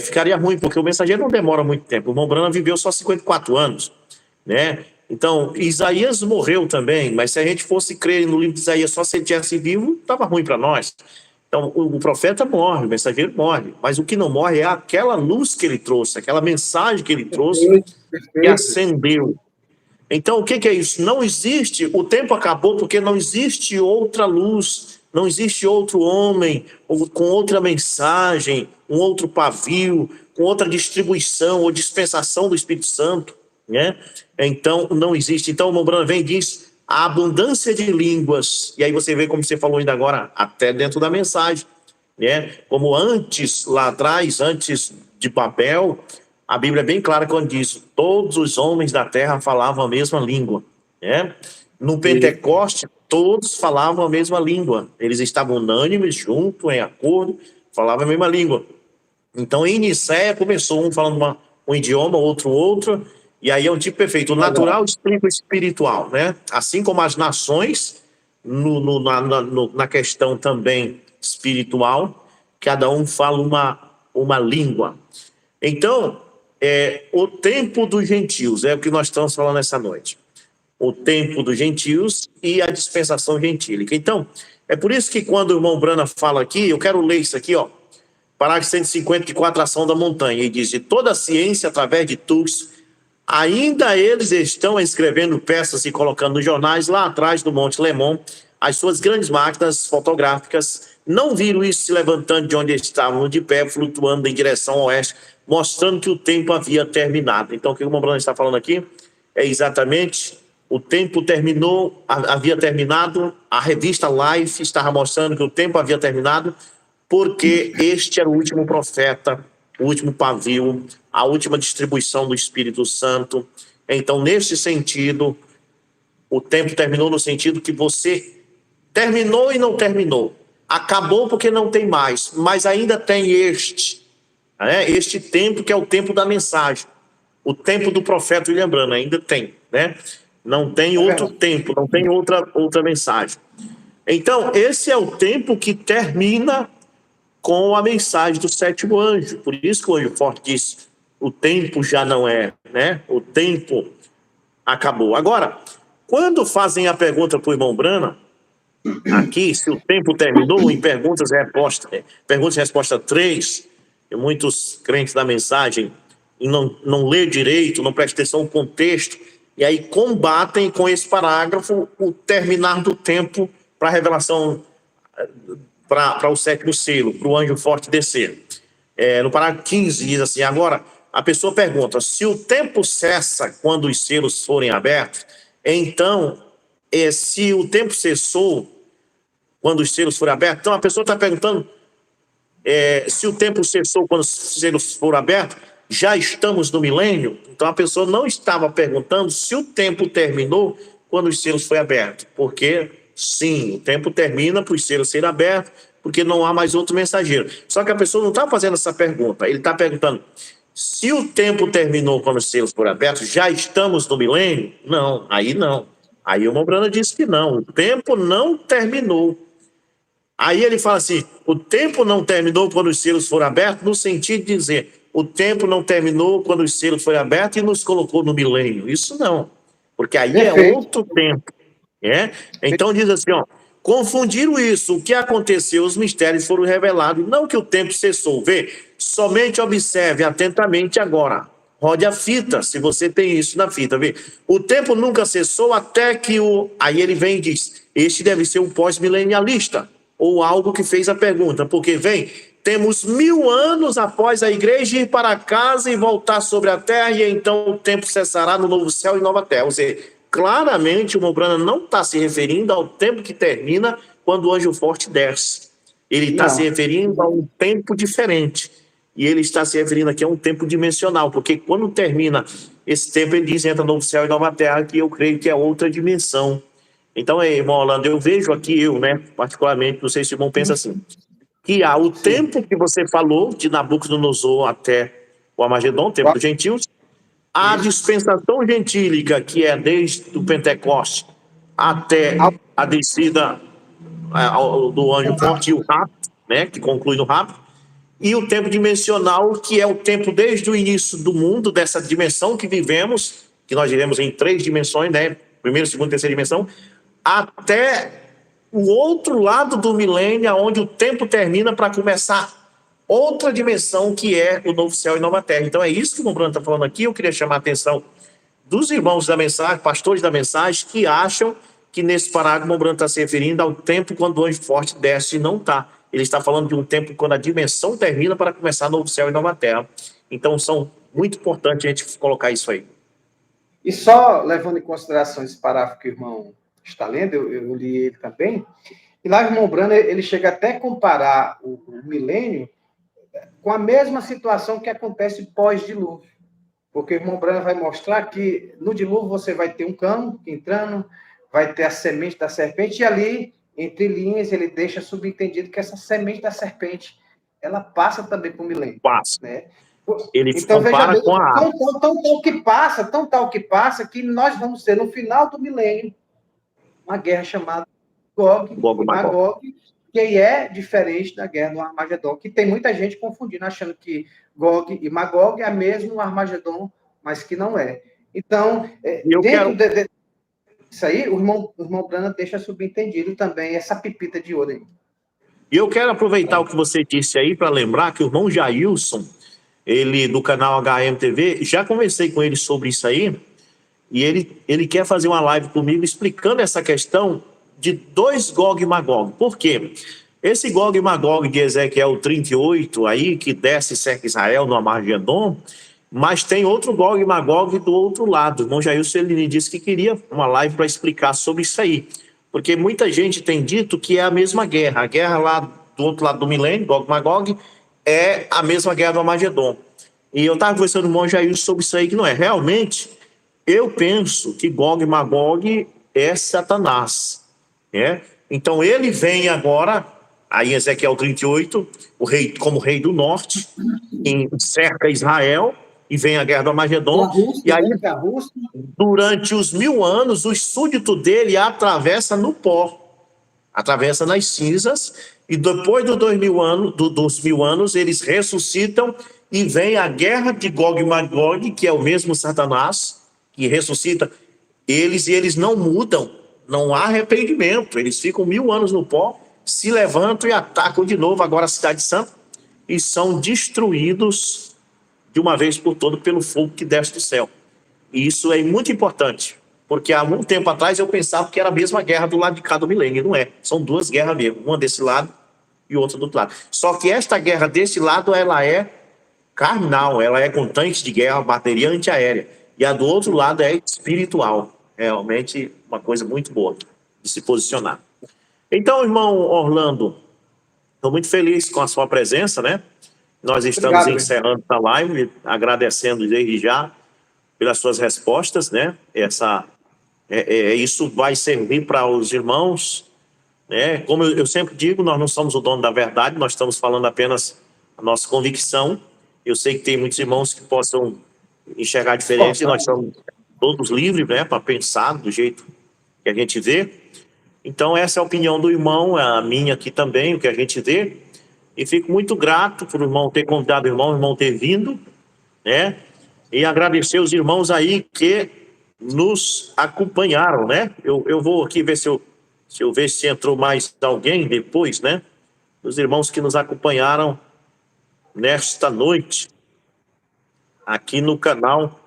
ficaria ruim, porque o mensageiro não demora muito tempo. O irmão Branham viveu só 54 anos, né? Então, Isaías morreu também, mas se a gente fosse crer no livro de Isaías só se ele tivesse vivo, estava ruim para nós. Então, o profeta morre, o mensageiro morre, mas o que não morre é aquela luz que ele trouxe, aquela mensagem que ele trouxe Perfeito, que perfeito. acendeu. Então, o que é isso? Não existe, o tempo acabou porque não existe outra luz, não existe outro homem com outra mensagem, um outro pavio, com outra distribuição ou dispensação do Espírito Santo, né? Então, não existe. Então, o Mombrana vem e diz a abundância de línguas, e aí você vê como você falou ainda agora, até dentro da mensagem, né? Como antes, lá atrás, antes de Babel, a Bíblia é bem clara quando diz: todos os homens da terra falavam a mesma língua, né? No E, Pentecoste, todos falavam a mesma língua. Eles estavam unânimes, juntos, em acordo, falavam a mesma língua. Então, em Nicéia, começou um falando um idioma, outro, e aí é um tipo perfeito. O legal. natural explica o espiritual, né? Assim como as nações, na questão também espiritual, cada um fala uma língua. Então, o tempo dos gentios, é o que nós estamos falando essa noite. O tempo dos gentios e a dispensação gentílica. Então, é por isso que quando o irmão Brana fala aqui, eu quero ler isso aqui, ó. Parágrafo 150 de Quatração da Montanha, e diz: de toda a ciência, através de Tux, ainda eles estão escrevendo peças e colocando nos jornais lá atrás do Monte Lemon, as suas grandes máquinas fotográficas não viram isso se levantando de onde estavam de pé, flutuando em direção ao oeste, mostrando que o tempo havia terminado. Então, o que o irmão Bruno está falando aqui é exatamente o tempo terminou, havia terminado, a revista Life estava mostrando que o tempo havia terminado, porque este era o último profeta, o último pavio, a última distribuição do Espírito Santo. Então, nesse sentido, o tempo terminou no sentido que você terminou e não terminou. Acabou porque não tem mais, mas ainda tem este tempo que é o tempo da mensagem. O tempo do profeta William Branham ainda tem, né? Não tem É outro verdade. tempo, não tem outra mensagem. Então, esse é o tempo que termina com a mensagem do sétimo anjo. Por isso que o anjo forte diz: o tempo já não é, né? O tempo acabou. Agora, quando fazem a pergunta para o irmão Brana, aqui, se o tempo terminou, em perguntas e resposta 3, e muitos crentes da mensagem não lê direito, não prestam atenção no contexto, e aí combatem com esse parágrafo o terminar do tempo para a revelação, para o sétimo selo, para o anjo forte descer. No parágrafo 15 diz assim: agora, a pessoa pergunta, se o tempo cessa quando os selos forem abertos, então, se o tempo cessou quando os selos forem abertos, então a pessoa está perguntando se o tempo cessou quando os selos foram abertos, já estamos no milênio? Então a pessoa não estava perguntando se o tempo terminou quando os selos foram abertos, porque sim, o tempo termina para os selos serem abertos, porque não há mais outro mensageiro. Só que a pessoa não está fazendo essa pergunta, ele está perguntando: se o tempo terminou quando os selos foram abertos, já estamos no milênio? Não, aí não. Aí o Mombrana disse que não, o tempo não terminou. Aí ele fala assim: o tempo não terminou quando os selos foram abertos, no sentido de dizer, o tempo não terminou quando os selos foram abertos e nos colocou no milênio. Isso não, porque aí é Perfeito. outro tempo. Então diz assim, ó: confundiram isso, o que aconteceu, os mistérios foram revelados, não que o tempo cessou. Vê, somente observe atentamente agora. Rode a fita, se você tem isso na fita. Vê, o tempo nunca cessou até que o... Aí ele vem e diz: este deve ser um pós-milenialista, ou algo que fez a pergunta, porque vem, temos 1000 anos após a igreja ir para casa e voltar sobre a terra, e então o tempo cessará no novo céu e nova terra. Ou seja, claramente o Mombrana não está se referindo ao tempo que termina quando o anjo forte desce. Ele está se Não. referindo a um tempo diferente. E ele está se referindo aqui a um tempo dimensional, porque quando termina esse tempo, ele diz: entra novo céu e nova terra, que eu creio que é outra dimensão. Então, irmão Orlando, eu vejo aqui, particularmente, não sei se o irmão pensa assim, que há o Sim. tempo que você falou, de Nabucodonosor até o Armagedon, o tempo dos gentios, a Isso. dispensação gentílica, que é desde o Pentecoste até a descida do anjo forte e o rapto, né, que conclui no rapto, e o tempo dimensional, que é o tempo desde o início do mundo, dessa dimensão que vivemos, que nós vivemos em 3 dimensões, né, primeira, segunda e terceira dimensão, até o outro lado do milênio, onde o tempo termina para começar outra dimensão, que é o novo céu e nova terra. Então é isso que o irmão Bruno está falando aqui. Eu queria chamar a atenção dos irmãos da mensagem, pastores da mensagem, que acham que nesse parágrafo o irmão Bruno está se referindo ao tempo quando o anjo forte desce, e não está. Ele está falando de um tempo quando a dimensão termina para começar novo céu e nova terra. Então são muito importante a gente colocar isso aí. E só levando em consideração esse parágrafo que o irmão está lendo, eu li ele também, e lá o irmão Branham, ele chega até a comparar o milênio com a mesma situação que acontece pós-dilúvio. Porque o irmão Branham vai mostrar que no dilúvio você vai ter um cão entrando, vai ter a semente da serpente, e ali, entre linhas, ele deixa subentendido que essa semente da serpente, ela passa também para o milênio. Passa. Né? Ele então, veja bem, com a tão tal que passa, que nós vamos ter, no final do milênio, uma guerra chamada Gog e Magog, que é diferente da guerra do Armagedon, que tem muita gente confundindo, achando que Gog e Magog é mesmo o Armagedon, mas que não é. Então, disso aí, o irmão Branham deixa subentendido também essa pepita de ouro aí. E eu quero aproveitar o que você disse aí para lembrar que o irmão Jailson, ele do canal HMTV, já conversei com ele sobre isso aí, e ele quer fazer uma live comigo explicando essa questão de 2 Gog e Magog. Por quê? Esse Gog e Magog de Ezequiel 38 aí, que desce e cerca Israel no Armagedon, mas tem outro Gog e Magog do outro lado. O irmão Jailson, ele disse que queria uma live para explicar sobre isso aí, porque muita gente tem dito que é a mesma guerra. A guerra lá do outro lado do milênio, Gog e Magog, é a mesma guerra do Armagedon. E eu estava conversando com o irmão Jailson sobre isso aí, que não é. Realmente, eu penso que Gog e Magog é Satanás. Né? Então ele vem agora, aí em Ezequiel 38, como rei do norte, cerca Israel, e vem a guerra do Armagedon. E aí, durante os 1000 anos, o súdito dele atravessa no pó, atravessa nas cinzas, e depois dos 1000 anos, eles ressuscitam, e vem a guerra de Gog e Magog, que é o mesmo Satanás, que ressuscita eles, e eles não mudam, não há arrependimento, eles ficam 1000 anos no pó, se levantam e atacam de novo agora a cidade santa, e são destruídos de uma vez por todas pelo fogo que desce do céu. E isso é muito importante, porque há muito tempo atrás eu pensava que era a mesma guerra do lado de cá do milênio, não é, são 2 guerras mesmo, uma desse lado e outra do outro lado. Só que esta guerra desse lado, ela é carnal, ela é com tanques de guerra, bateria antiaérea, e a do outro lado é espiritual. Realmente uma coisa muito boa de se posicionar. Então, irmão Orlando, estou muito feliz com a sua presença, né? Nós estamos encerrando a live, agradecendo desde já pelas suas respostas, né? Isso vai servir para os irmãos, né? Como eu sempre digo, nós não somos o dono da verdade, nós estamos falando apenas a nossa convicção. Eu sei que tem muitos irmãos que possam enxergar diferente, nós somos todos livres, né, para pensar do jeito que a gente vê. Então essa é a opinião do irmão, a minha aqui também, o que a gente vê, e fico muito grato por o irmão ter convidado o irmão ter vindo, né, e agradecer os irmãos aí que nos acompanharam, né. Eu vou aqui ver se eu ver se entrou mais alguém depois, né, os irmãos que nos acompanharam nesta noite aqui no canal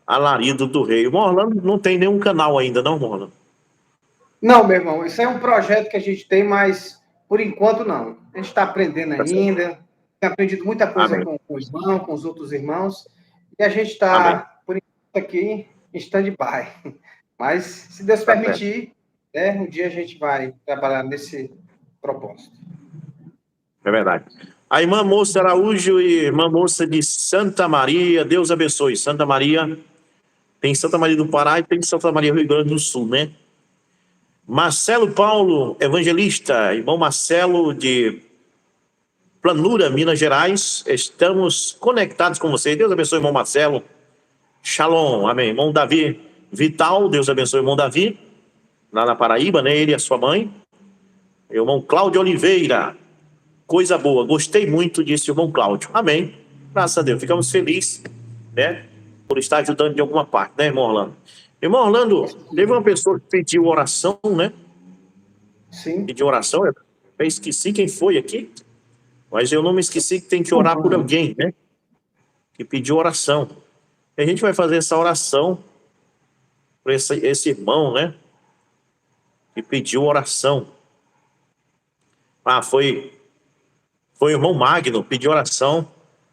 Alarido do Rei. O Orlando não tem nenhum canal ainda, não, Orlando? Não, meu irmão, isso é um projeto que a gente tem, mas por enquanto não. A gente está aprendendo ainda, tem aprendido muita coisa com o irmão, com os outros irmãos, e a gente está, por enquanto, aqui em stand-by. Mas, se Deus permitir, né, um dia a gente vai trabalhar nesse propósito. É verdade. A irmã Moça Araújo e irmã Moça de Santa Maria, Deus abençoe. Santa Maria, tem Santa Maria do Pará e tem Santa Maria Rio Grande do Sul, né? Marcelo Paulo, evangelista, irmão Marcelo de Planura, Minas Gerais, estamos conectados com você. Deus abençoe, irmão Marcelo. Shalom, amém. Irmão Davi Vital, Deus abençoe, irmão Davi, lá na Paraíba, né? Ele e a sua mãe. Irmão Cláudio Oliveira, coisa boa, gostei muito disso, irmão Cláudio. Amém. Graças a Deus, ficamos felizes, né? Por estar ajudando de alguma parte, né, irmão Orlando? Irmão Orlando, teve uma pessoa que pediu oração, né? Sim. Pedir oração, eu esqueci quem foi aqui, mas eu não me esqueci que tem que orar por alguém, né? Que pediu oração. E a gente vai fazer essa oração por esse irmão, né? Que pediu oração. Ah, foi o irmão Magno, pediu oração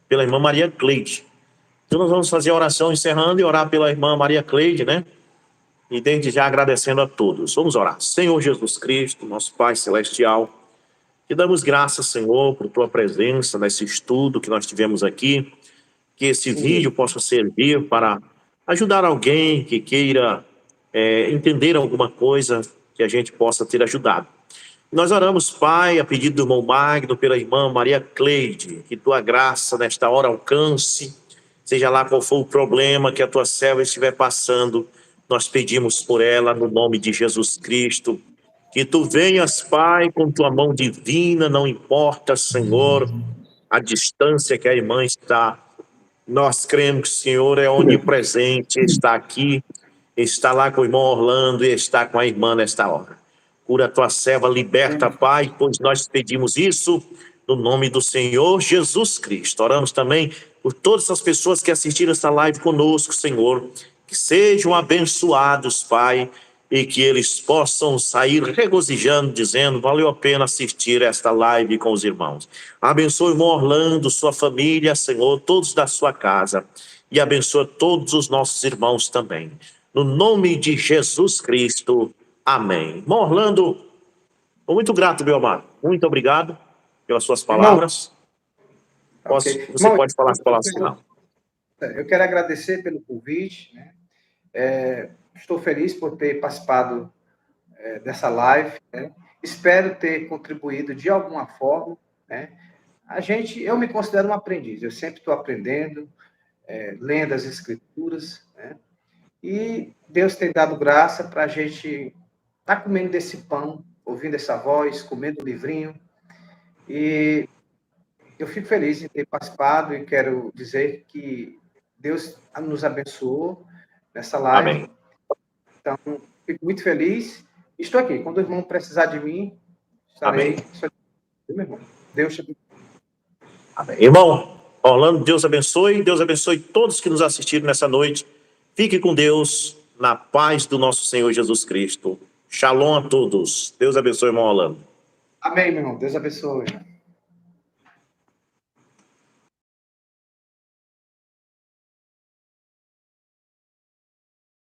pela irmã Maria Cleide. Então nós vamos fazer a oração encerrando e orar pela irmã Maria Cleide, né? E desde já agradecendo a todos. Vamos orar. Senhor Jesus Cristo, nosso Pai Celestial, te damos graças, Senhor, por tua presença nesse estudo que nós tivemos aqui. Que esse vídeo possa servir para ajudar alguém que queira entender alguma coisa que a gente possa ter ajudado. Nós oramos, Pai, a pedido do irmão Magno, pela irmã Maria Cleide, que tua graça nesta hora alcance, seja lá qual for o problema que a tua serva estiver passando, nós pedimos por ela no nome de Jesus Cristo. Que tu venhas, Pai, com tua mão divina, não importa, Senhor, a distância que a irmã está. Nós cremos que o Senhor é onipresente, está aqui, está lá com o irmão Orlando e está com a irmã nesta hora. Cura a tua serva, liberta, Pai, pois nós pedimos isso no nome do Senhor Jesus Cristo. Oramos também por todas as pessoas que assistiram essa live conosco, Senhor, que sejam abençoados, Pai, e que eles possam sair regozijando, dizendo, valeu a pena assistir esta live com os irmãos. Abençoe o irmão Orlando, sua família, Senhor, todos da sua casa, e abençoe todos os nossos irmãos também. No nome de Jesus Cristo, amém. Irmão Orlando, estou muito grato, meu amado. Muito obrigado pelas suas palavras. Okay. Você pode falar as palavras finais. Eu quero agradecer pelo convite, né? Estou feliz por ter participado dessa live, né? Espero ter contribuído de alguma forma, né? Eu me considero um aprendiz, eu sempre estou aprendendo, lendo as escrituras, né? E Deus tem dado graça para a gente estar comendo desse pão, ouvindo essa voz, comendo o livrinho, e eu fico feliz em ter participado e quero dizer que Deus nos abençoou nessa live. Amém. Então, fico muito feliz. Estou aqui. Quando o irmão precisar de mim, estarei. Meu irmão. Deus te abençoe. Amém. Irmão Orlando, Deus abençoe todos que nos assistiram nessa noite. Fique com Deus, na paz do nosso Senhor Jesus Cristo. Shalom a todos. Deus abençoe, irmão Orlando. Amém, meu irmão. Deus abençoe.